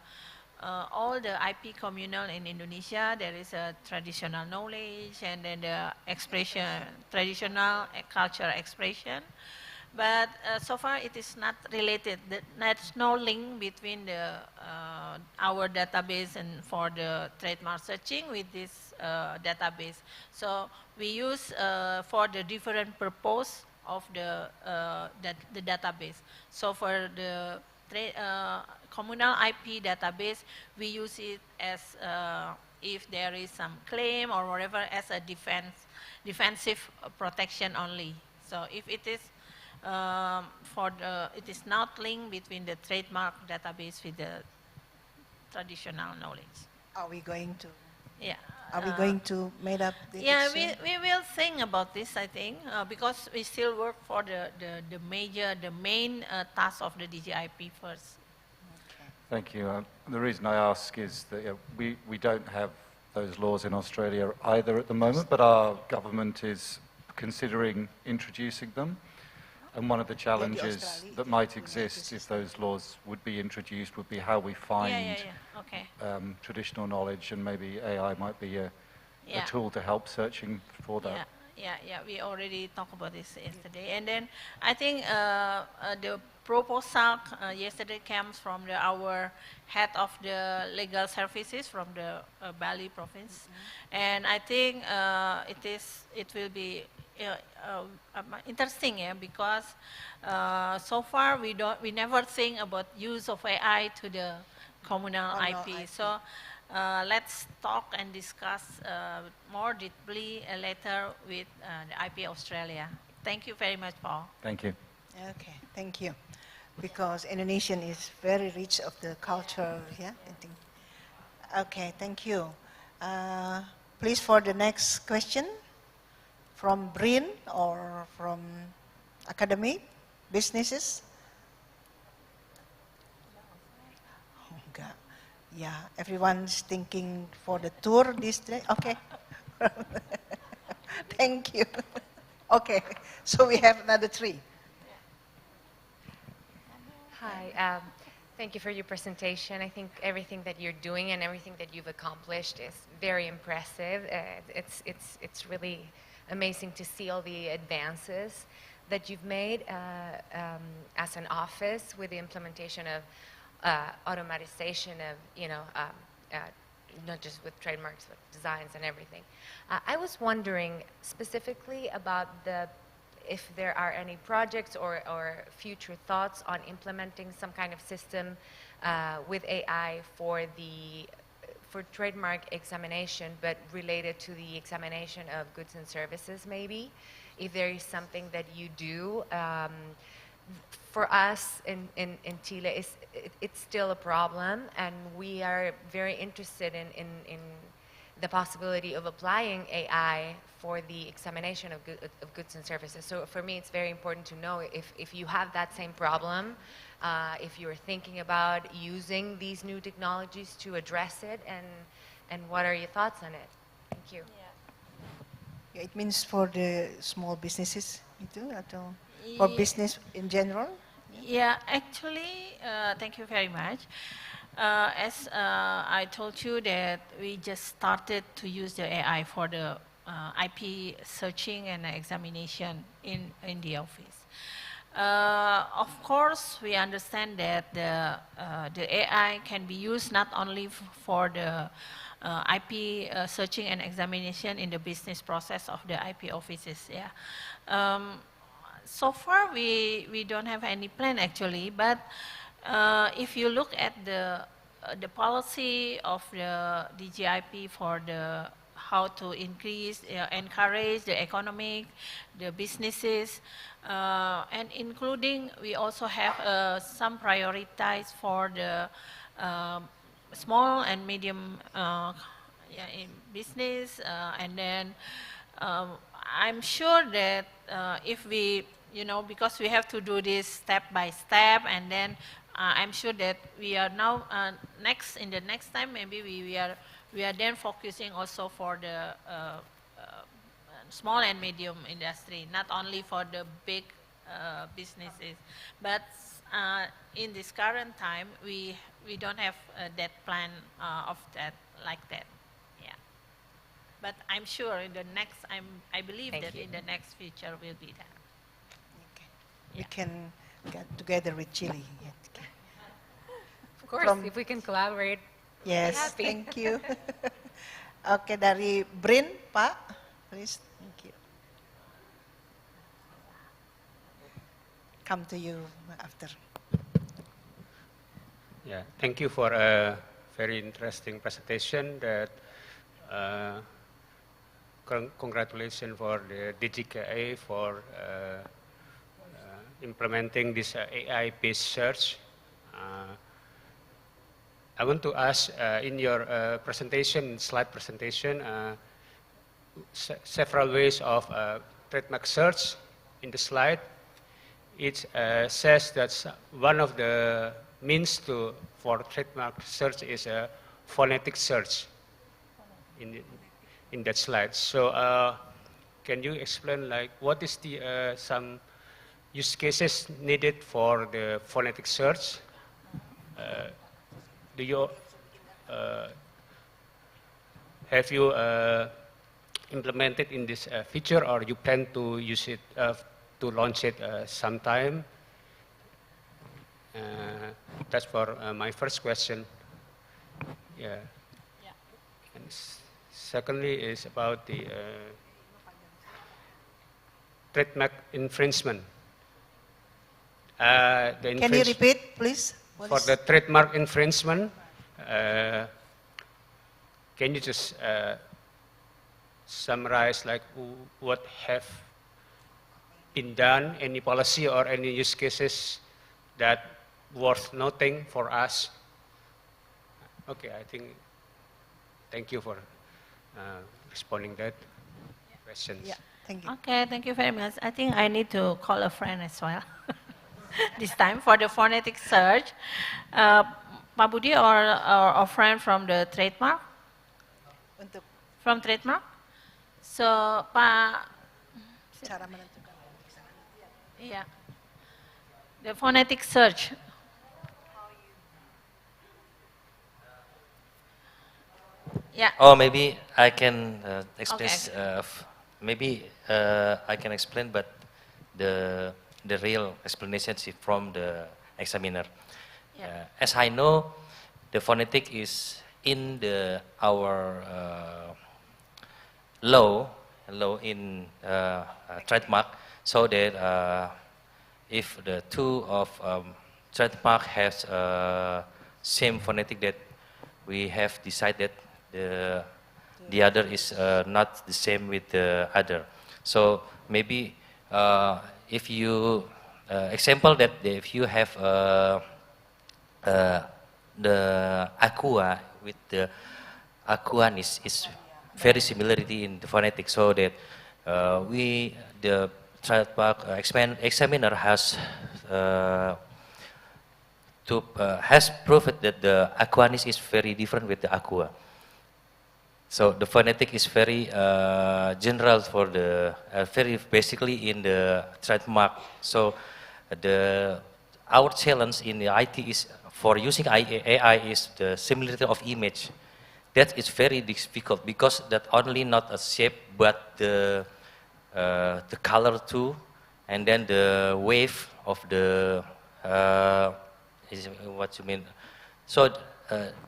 all the IP communal in Indonesia. There is a traditional knowledge and then the expression, traditional cultural expression. But so far it is not related. There's no link between the our database and for the trademark searching with this database. So we use for the different purpose of the database. So for the communal IP database, we use it as if there is some claim or whatever as a defensive protection only. So if it is it is not linked between the trademark database with the traditional knowledge. Are we going to? Yeah. Are we going to make up this? Yeah, we will think about this, I think, because we still work for the main task of the DGIP first. Okay. Thank you. The reason I ask is that we don't have those laws in Australia either at the moment, but our government is considering introducing them. And one of the challenges that might exist if those laws would be introduced would be how we find Okay. Traditional knowledge, and maybe AI might be a tool to help searching for that. Yeah. We already talked about this yesterday. And then I think the proposal yesterday comes from our head of the legal services from the Bali province. And I think it will be interesting, because so far we never think about use of AI to the communal IP. So let's talk and discuss more deeply later with the IP Australia. Thank you very much, Paul. Thank you. Okay, thank you. Because Indonesian is very rich of the culture, yeah. I think. Okay, thank you. Please for the next question. From BRIN or from academy, businesses? Oh, God. Yeah, everyone's thinking for the tour this day. Okay. Thank you. Okay, so we have another three. Hi, thank you for your presentation. I think everything that you're doing and everything that you've accomplished is very impressive. It's really amazing to see all the advances that you've made as an office with the implementation of automatization of not just with trademarks, but designs and everything. I was wondering specifically about if there are any projects or future thoughts on implementing some kind of system with AI for trademark examination, but related to the examination of goods and services, maybe. If there is something that you do. For us in Chile, it's still a problem, and we are very interested in the possibility of applying AI for the examination of goods and services. So for me, it's very important to know if you have that same problem, if you're thinking about using these new technologies to address it, and what are your thoughts on it? Thank you. Yeah, it means for the small businesses, for business in general? Yeah, actually, thank you very much. As I told you that we just started to use the AI for the IP searching and examination in the office. Of course, we understand that the AI can be used not only for the IP searching and examination in the business process of the IP offices. Yeah. So far, we don't have any plan actually, but if you look at the policy of the DGIP for how to increase, encourage the economic, the businesses, and including we also have some prioritize for the small and medium in business, and then I'm sure that if we, because we have to do this step by step, and then I'm sure that we are now in the next time maybe we are then focusing also for the small and medium industry, not only for the big businesses, but in this current time we don't have that plan of that like that. But I'm sure in the next, I believe that in the next future will be that. Okay. We can get together with Chile. Of course, if we can collaborate. Yes, happy. Thank you. Okay, dari Brin, Pak, please. Thank you. Come to you after. Yeah, thank you for a very interesting presentation. That. Congratulations for the DGKA for implementing this AI-based search. I want to ask, in your slide presentation, several ways of trademark search in the slide. It says that one of the means for trademark search is a phonetic search in that slide. So can you explain what is the some use cases needed for the phonetic search? Do you have you implemented in this feature, or you plan to use it to launch it sometime? That's for my first question. Yeah. And secondly is about the trademark infringement. Can you repeat, please? For the trademark infringement, can you just summarize what have been done, any policy or any use cases that worth noting for us? Okay, I think, thank you for responding that questions. Yeah, thank you. Okay, thank you very much. I think I need to call a friend as well. This time for the phonetic search. Pak Budi or a friend from the trademark? From trademark? So, Pak... Cara menentukan. Yeah. The phonetic search. Yeah. Oh, maybe I can explain. Okay. Maybe I can explain, but the real explanation is from the examiner. Yeah. As I know, the phonetic is in our law in trademark, so that if the two of trademark has same phonetic, that we have decided the other is not the same with the other. So maybe if you example that if you have the aqua with the aquanis is very similarity in the phonetic, so that the trademark examiner has has proved that the aquanis is very different with the aqua. So the phonetic is very general for the very basically in the trademark. So our challenge in the IT is for using AI is the similarity of image. That is very difficult because that only not a shape but the color too, and then the wave of the is what you mean. So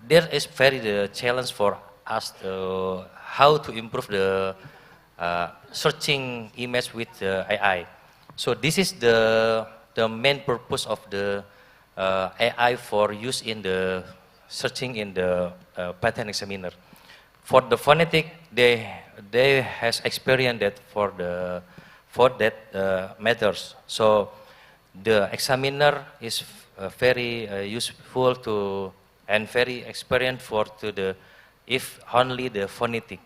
there is very the challenge for us to how to improve the searching image with the AI. So this is the main purpose of the AI for use in the searching in the patent examiner. For the phonetic, they has experienced that for that matters. So the examiner is very useful to and very experienced for to the if only the phonetic.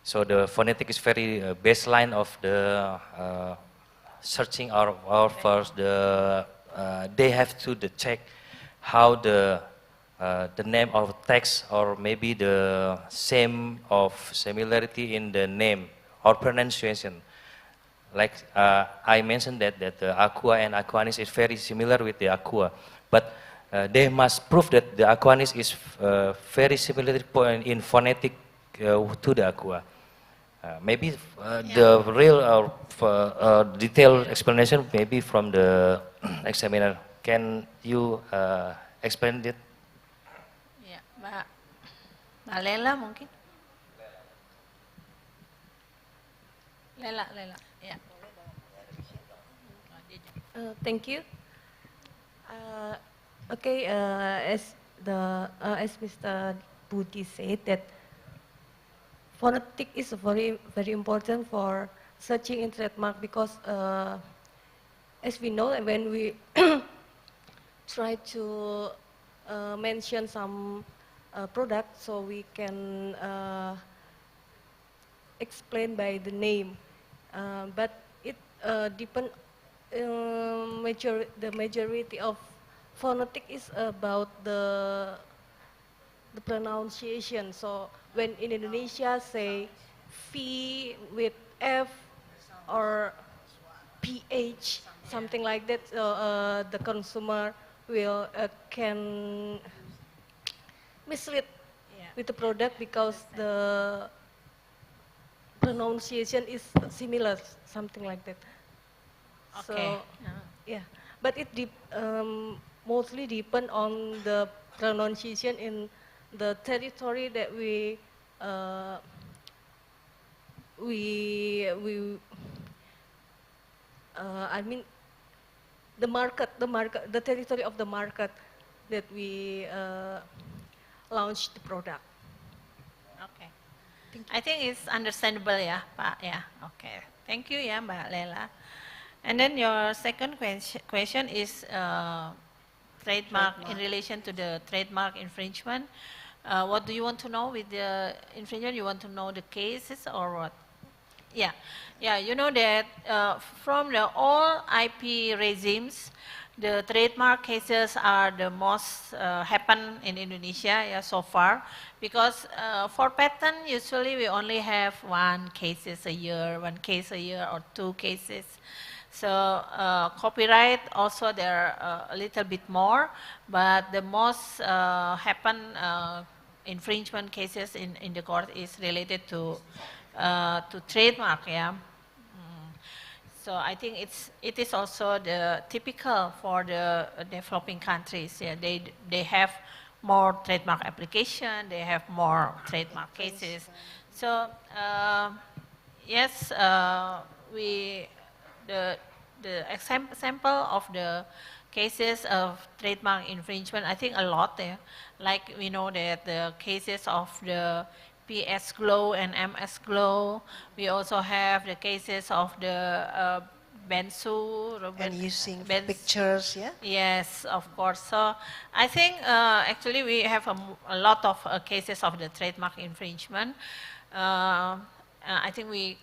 So the phonetic is very baseline of the searching or for the they have to check how the name of text or maybe the same of similarity in the name or pronunciation. Like I mentioned that the aqua and aquanis is very similar with the aqua, but they must prove that the aquanis is very similar in phonetic to the aqua. Maybe the real detailed explanation maybe from the examiner. Can you explain it? Ya, Mbak Lela mungkin. Lela, ya. Thank you. Okay, as Mr. Budi said that phonetic is very important for searching in trademark because as we know when we try to mention some product, so we can explain by the name, but it depends. The majority of phonetic is about the pronunciation. So when in Indonesia say V with F or PH, something like that, the consumer will can mislead with the product because the pronunciation is similar, something like that. Okay. So, yeah, but it mostly depend on the pronunciation in the territory that I mean, the territory of the market that we launch the product. Okay. I think it's understandable ya, Pak. Ya, okay. Thank you ya, Mbak Lela. And then your second question is trademark in relation to the trademark infringement. What do you want to know with the infringement? You want to know the cases or what? Yeah, you know that from the all IP regimes, the trademark cases are the most happen in Indonesia so far, because for patent usually we only have one case a year or two cases. So copyright also there are a little bit more, but the most happen infringement cases in the court is related to trademark. Yeah. So I think it is also the typical for the developing countries. Yeah, they have more trademark application, they have more trademark cases. So yes, the example of the cases of trademark infringement, I think a lot there. Like we know that the cases of the PS Glow and MS Glow. We also have the cases of the Bensu. And using pictures, yeah? Yes, of course. So I think actually we have a lot of cases of the trademark infringement. I think we,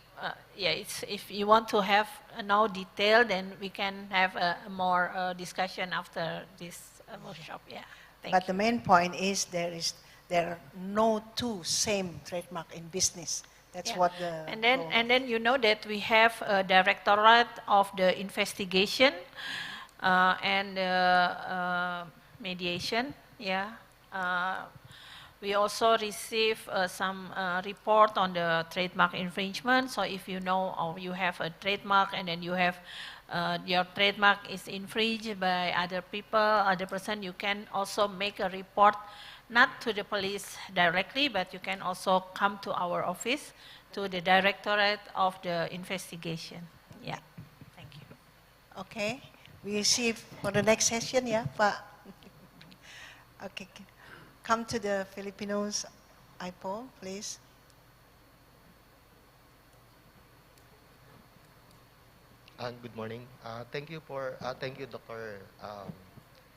yeah, if you want to have no detail, then we can have a more discussion after this workshop. Yeah. But the main point is there are no two same trademark in business. That's what the and then you know that we have a directorate of the investigation and mediation. Yeah. We also receive some report on the trademark infringement. So if you know or you have a trademark and then you have your trademark is infringed by other people, other person, you can also make a report, not to the police directly, but you can also come to our office, to the directorate of the investigation. Yeah, thank you. Okay, we see for the next session, yeah, Pak. Okay, come to the Filipinos IPO, please. Good morning. Thank you, Dr.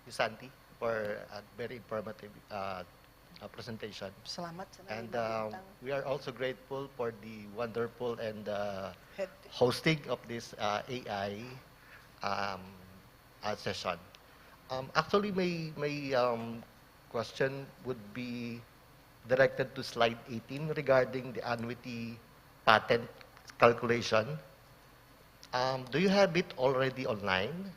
Yusanti, for a very informative presentation. Salamat. And we are also grateful for the wonderful and hosting of this AI session. Actually, my question would be directed to slide 18 regarding the annuity patent calculation. Do you have it already online?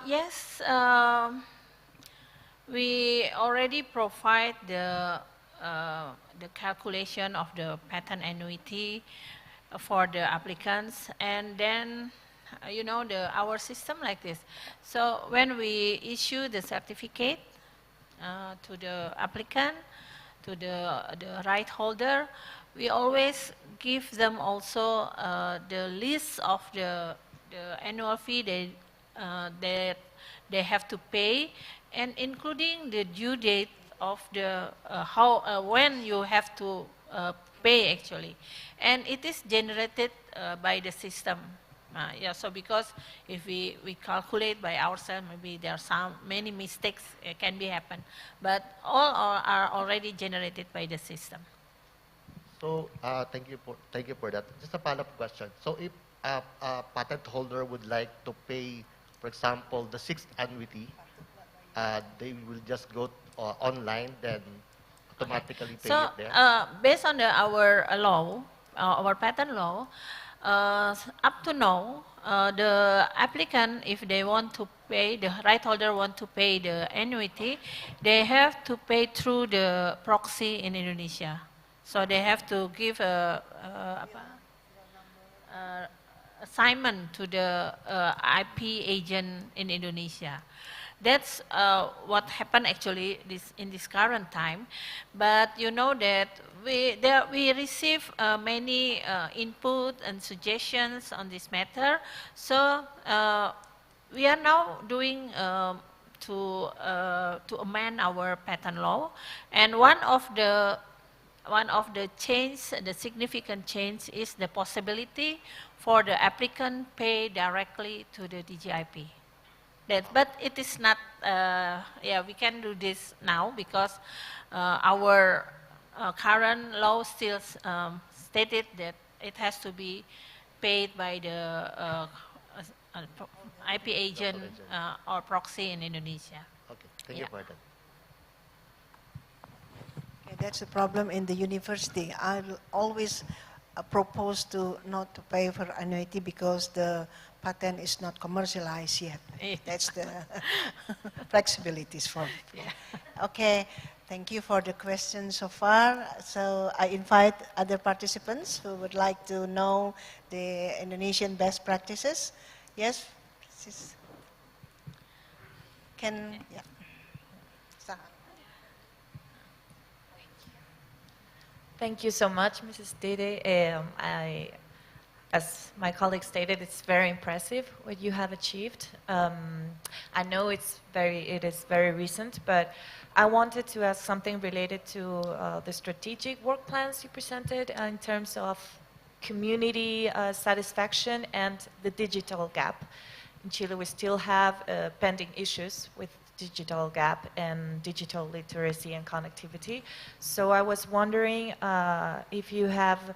Yes, we already provide the calculation of the patent annuity for the applicants, and then you know our system like this. So when we issue the certificate to the applicant, to the right holder, we always give them also the list of the annual fee that they have to pay, and including the due date of the when you have to pay actually, and it is generated by the system. Yeah, so because if we calculate by ourselves, maybe there are many mistakes can be happen, but all are already generated by the system. So thank you for that. Just a follow-up question. So if a patent holder would like to pay, for example, the 6th annuity, they will just go online, then automatically pay it there? So based on our law, our patent law, up to now, the applicant, if they want to pay, the right holder want to pay the annuity, they have to pay through the proxy in Indonesia. So they have to give a assignment to the IP agent in Indonesia. That's what happened actually in this current time. But you know that we receive many input and suggestions on this matter. So we are now doing to amend our patent law, and one of the change, the significant change, is the possibility for the applicant pay directly to the DGIP. But it is not, yeah, we can do this now because our current law still stated that it has to be paid by the IP agent or proxy in Indonesia. Okay, thank you for that. Okay, that's a problem in the university. I always propose to not to pay for annuity because the patent is not commercialized yet. That's the flexibilities for it. Yeah. Okay, thank you for the questions so far. So I invite other participants who would like to know the Indonesian best practices. Yes, can, yeah. Sarah. Thank you so much, Mrs. Dede. As my colleague stated, it's very impressive what you have achieved. I know it is very recent, but I wanted to ask something related to the strategic work plans you presented in terms of community satisfaction and the digital gap. In Chile, we still have pending issues with digital gap and digital literacy and connectivity. So I was wondering if you have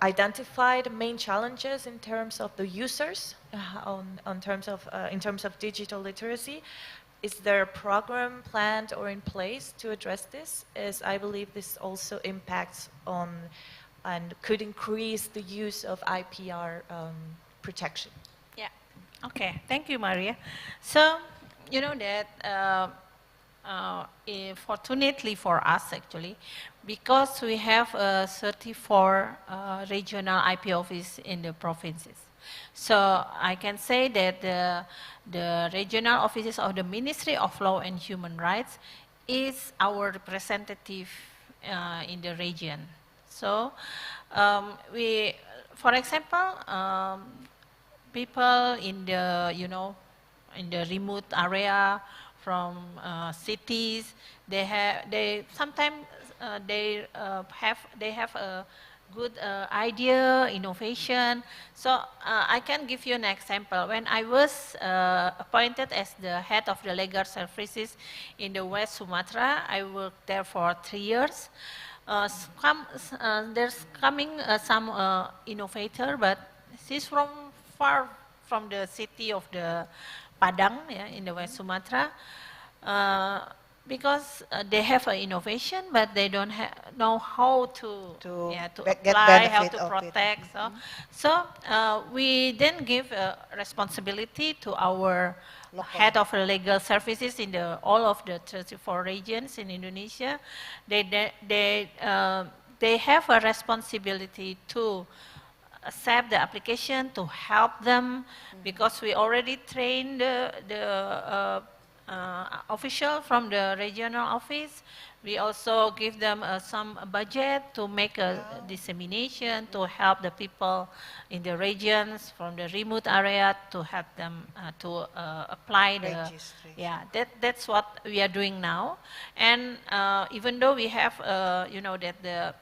identified main challenges in terms of the users in terms of digital literacy. Is there a program planned or in place to address this? As I believe this also impacts on and could increase the use of IPR protection. Yeah. Okay. Thank you, Maria. So you know that fortunately for us, actually, because we have 34 regional IP offices in the provinces. So I can say that the regional offices of the Ministry of Law and Human Rights is our representative in the region. So for example, people in the, in the remote area from cities, they sometimes have a good idea, innovation. So I can give you an example. When I was appointed as the head of the legal services in the West Sumatra, I worked there for 3 years. There's coming some innovator, but she's from far from the city of the Padang, in the West Sumatra, because they have an innovation, but they don't know how to apply, how to protect. So we then give responsibility to our head of legal services in all of the 34 regions in Indonesia. They have a responsibility to accept the application, to help them, because we already trained the official from the regional office. We also give them some budget to make a dissemination, to help the people in the regions from the remote area, to help them to apply the, that's what we are doing now. And even though we have, that the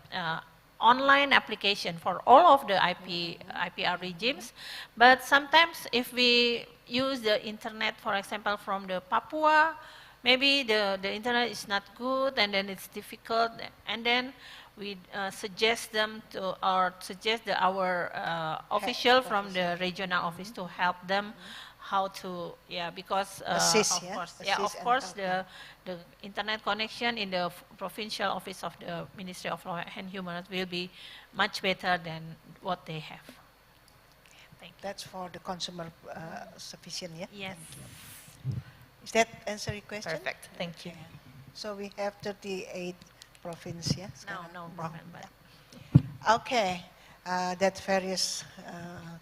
online application for all of the IPR regimes, but sometimes if we use the internet, for example, from the Papua, maybe the internet is not good, and then it's difficult, and then we suggest them to, or suggest our official from the regional office to help them how to, because of course, the internet connection in the provincial office of the Ministry of Law and Human Rights will be much better than what they have. That's for the consumer sufficient, yeah? Yes. Is that answer your question? Perfect, thank you. So we have 38 provinces, yeah? No problem. Okay, that various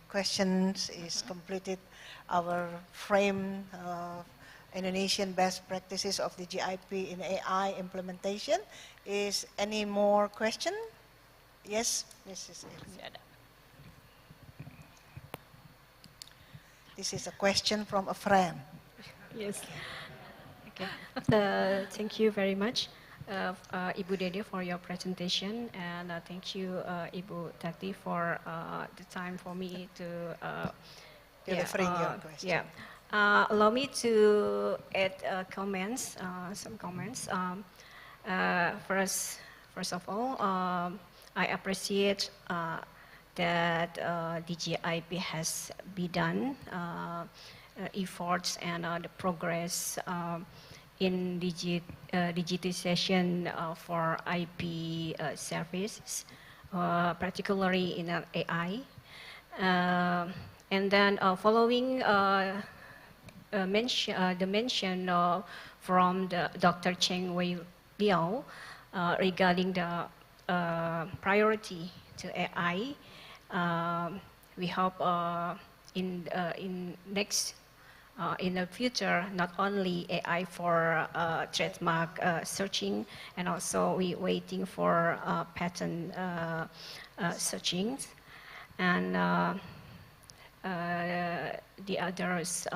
questions is completed our frame of Indonesian best practices of the GIP in AI implementation. Is any more question? Yes, Mrs. Elvira. This is a question from a friend. Yes. Okay. Thank you very much, Ibu Dede, for your presentation, and thank you, Ibu Tati, for the time for me to delivering your question. Allow me to add some comments. First of all, I appreciate that DGIP has been done efforts and the progress in digitization for IP services, particularly in AI. And then following the mention from Dr. Cheng Wei Liao regarding the priority to AI, we hope in next in the future, not only AI for trademark searching, and also we waiting for patent searching. And the others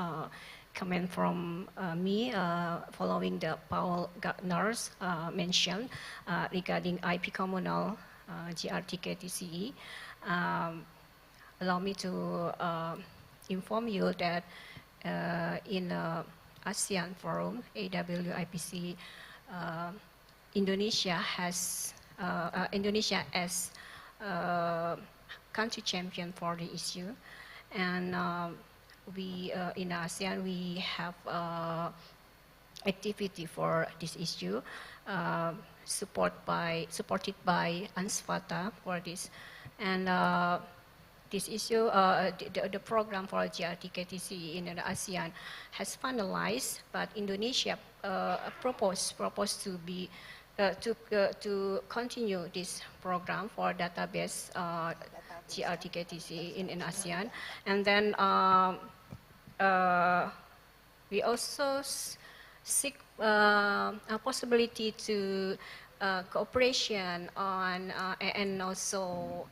comment from me following the Paul Gardner's mention regarding IP communal GRTK-TCE. Allow me to inform you that in ASEAN Forum, AWIPC, Indonesia as country champion for the issue, and we in ASEAN we have activity for this issue, supported by ANSFATA for this, and this issue, the program for GRTK-TCE in the ASEAN has finalized, but Indonesia proposed to be to continue this program for database GRTK-TCE in ASEAN, and then we also seek a possibility to cooperation on and also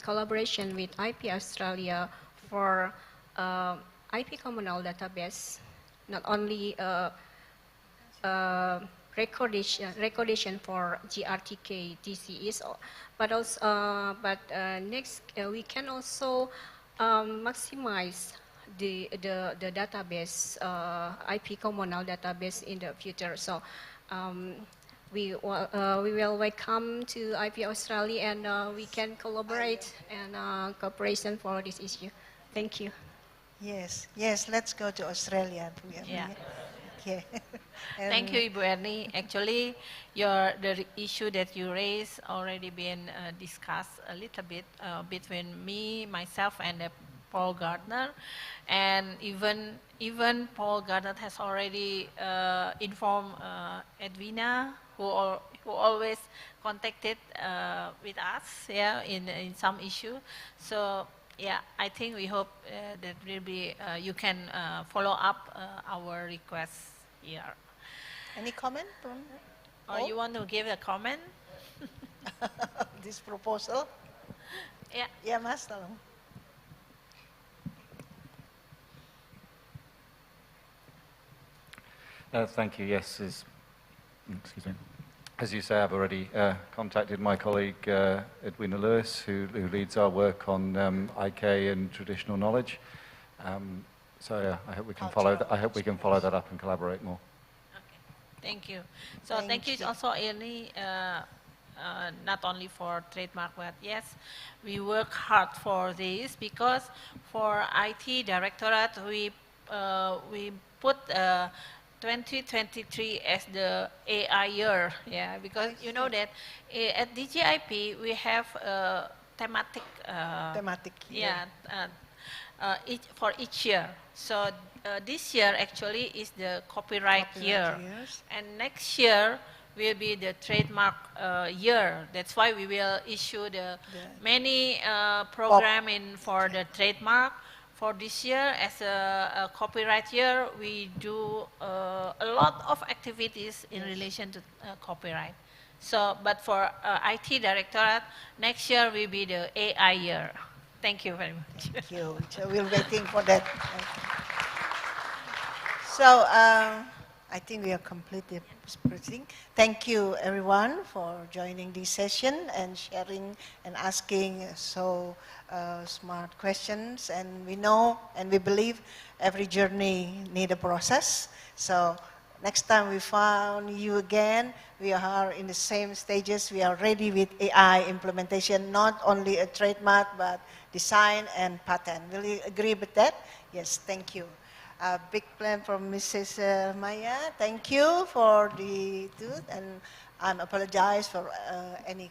collaboration with IP Australia for IP communal database, not only recordation for GRTK-TCEs, but also next we can also maximize the database IP communal database in the future. So we will welcome to IP Australia, and we can collaborate and cooperation for this issue. Thank you. Yes, let's go to Australia. Yeah. Okay. Thank you, Ibu Ernie. Actually, the issue that you raised already been discussed a little bit between me, myself, and Paul Gardner, and even Paul Gardner has already informed Edwina, who always contacted with us, yeah, in some issue. So yeah, I think we hope that will be you can follow up our requests here. Any comment from? Or you want to give a comment? This proposal? Yeah. Yeah, Mas, tolong. Thank you. Yes, excuse me. As you say, I've already contacted my colleague Edwina Lewis, who leads our work on IK and traditional knowledge. So yeah, I hope we can follow that. I hope we can follow that up and collaborate more. Thank you. So thank you also, Ernie, not only for trademark, but yes, we work hard for this, because for IT Directorate, we put 2023 as the AI year, yeah, because you know that at DGIP we have a thematic year. For each year. So this year actually is the copyright year, and next year will be the trademark year. That's why we will issue the many programming for the trademark. For this year, as a copyright year, we do a lot of activities in relation to copyright. So, but for IT Directorate, next year will be the AI year. Thank you very much. Thank you. So we're waiting for that. So I think we are completely proceeding. Thank you, everyone, for joining this session and sharing and asking so smart questions. And we know and we believe every journey needs a process. So next time we found you again, we are in the same stages. We are ready with AI implementation, not only a trademark, but design and patent. Will you agree with that? Yes, thank you. A big plan from Mrs. Maya. Thank you for the tooth, and I apologize for any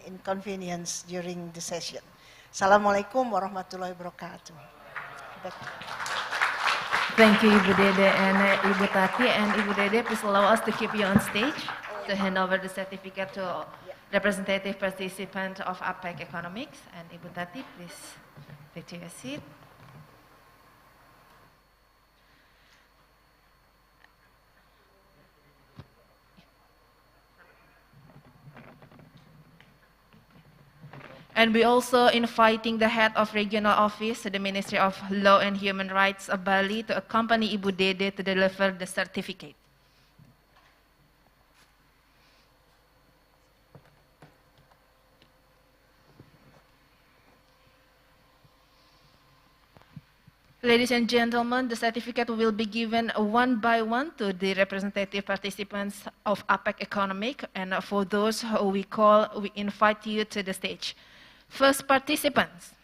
inconvenience during the session. Assalamualaikum warahmatullahi wabarakatuh. Thank you, Ibu Dede and Ibu Tati. And Ibu Dede, please allow us to keep you on stage to hand over the certificate to representative participant of APEC Economics. And Ibu Tati, please take your seat. And we also inviting the head of regional office, the Ministry of Law and Human Rights of Bali, to accompany Ibu Dede to deliver the certificate. Ladies and gentlemen, the certificate will be given one by one to the representative participants of APEC Economic, and for those who we invite you to the stage. First participants,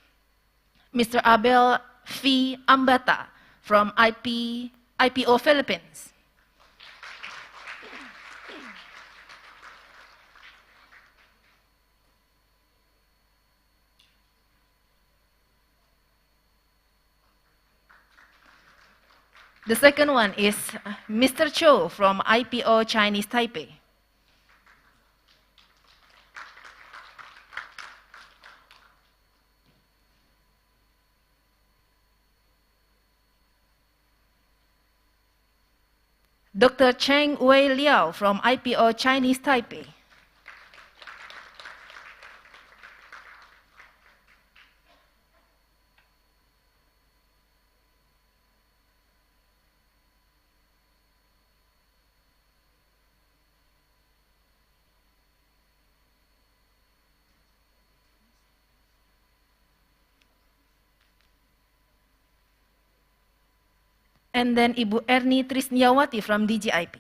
Mr. Abel V. Ambata from IPO Philippines. The second one is Mr. Cho from IPO Chinese Taipei. Dr. Cheng Wei Liao from IPO Chinese Taipei. And then Ibu Erni Trisniawati from DGIP.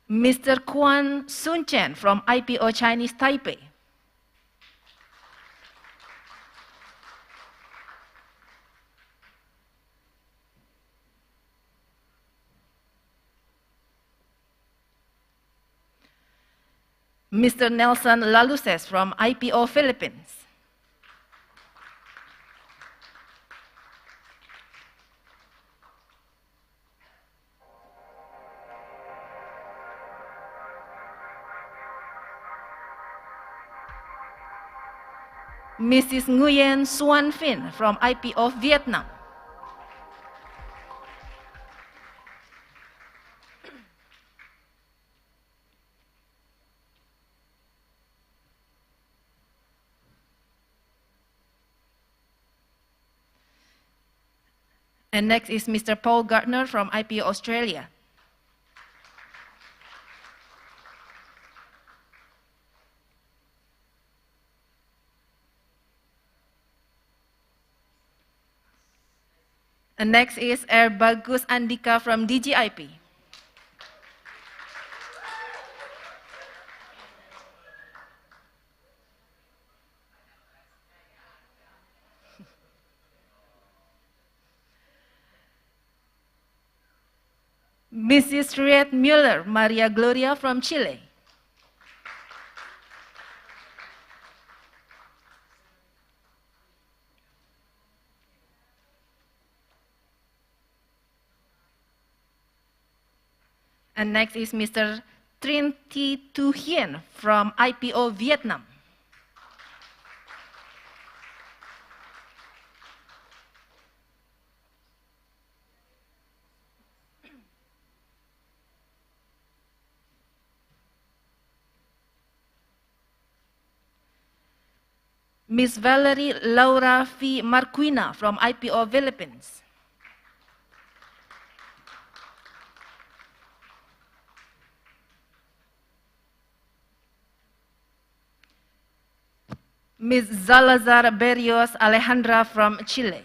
Mr. Kwan Sun Chen from IPO Chinese Taipei. Mr. Nelson Laluses from IPO Philippines. Mrs. Nguyen Xuan Phin from IPO Vietnam. And next is Mr. Paul Gardner from IPO Australia. And next is Bagus Andika from DGIP. Mrs. Riet Müller Maria Gloria from Chile. And next is Mr. Trinh Thi Tu Hien from IPO Vietnam. Ms. Valerie Laura V. Marquina from IPO Philippines. Ms. Zalazar Berrios Alejandra from Chile.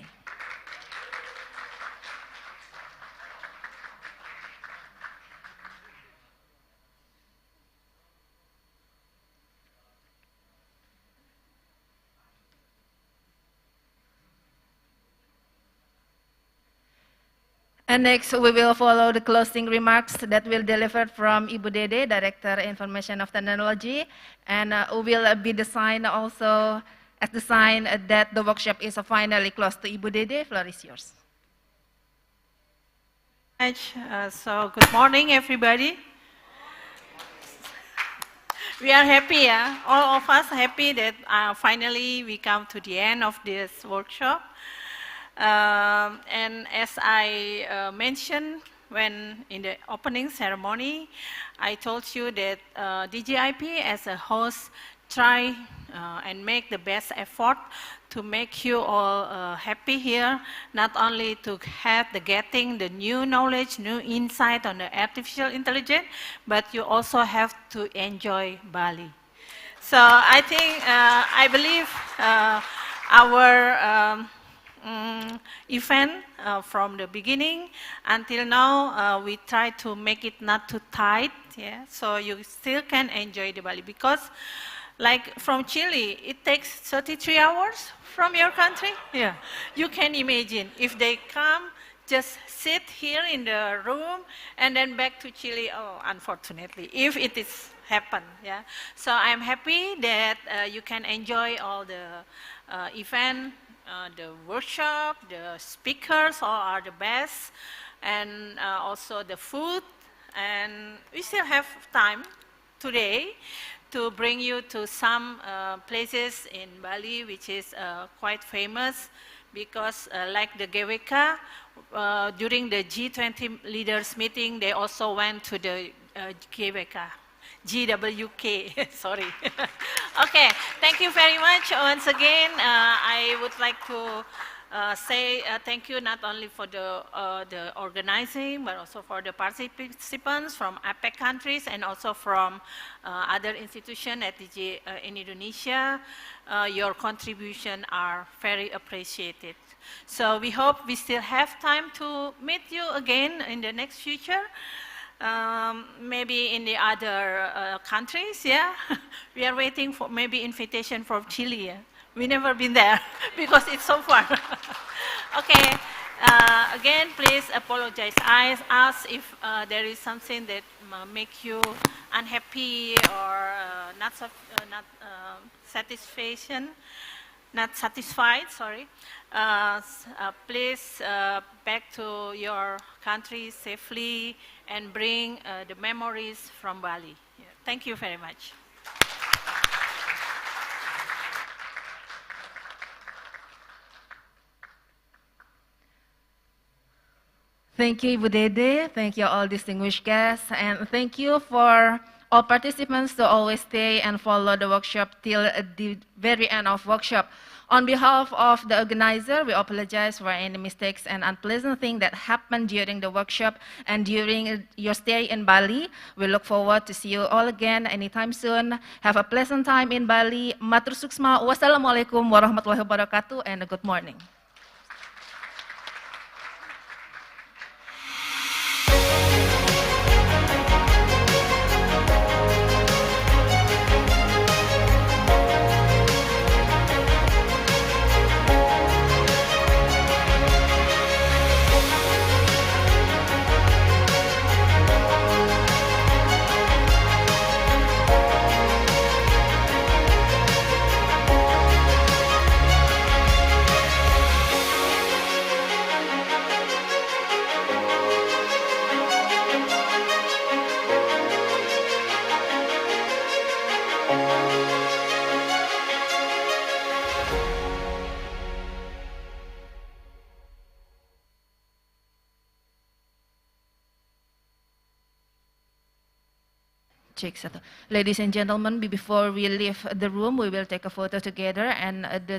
And next, we will follow the closing remarks that will delivered from Ibu Dede, Director Information of Technology, and will be the sign also as the sign that the workshop is finally closed. To Ibu Dede, floor is yours. So good morning, everybody. We are happy, yeah? All of us happy that finally we come to the end of this workshop. And as I mentioned when in the opening ceremony, I told you that DGIP as a host try and make the best effort to make you all happy here, not only to have getting the new knowledge, new insight on the artificial intelligence, but you also have to enjoy Bali. So I think, I believe our event from the beginning until now, we try to make it not too tight, yeah? So you still can enjoy the Bali, because like from Chile, it takes 33 hours from your country. Yeah, you can imagine if they come, just sit here in the room and then back to Chile. Oh, unfortunately, if it is happen, yeah. So I'm happy that you can enjoy all the event, the workshop, the speakers all are the best, and also the food. And we still have time today to bring you to some places in Bali, which is quite famous, because like the GWK, during the G20 leaders meeting, they also went to the GWK, sorry. Okay, thank you very much. Once again, I would like to say thank you not only for the organizing, but also for the participants from APEC countries and also from other institutions at DG in Indonesia. Your contribution are very appreciated. So we hope we still have time to meet you again in the next future. Maybe in the other countries, yeah. We are waiting for maybe invitation from Chile. Yeah? We never been there because it's so far. Okay, again, please apologize us if there is something that make you unhappy or not satisfied, sorry. Please back to your country safely and bring the memories from Bali. Yeah. Thank you very much. Thank you, Ibu Dede. Thank you, all distinguished guests. And thank you for all participants to always stay and follow the workshop till the very end of workshop. On behalf of the organizer, we apologize for any mistakes and unpleasant things that happened during the workshop and during your stay in Bali. We look forward to see you all again anytime soon. Have a pleasant time in Bali. Matur suksma. Wassalamualaikum warahmatullahi wabarakatuh and good morning. Ladies and gentlemen, before we leave the room, we will take a photo together and the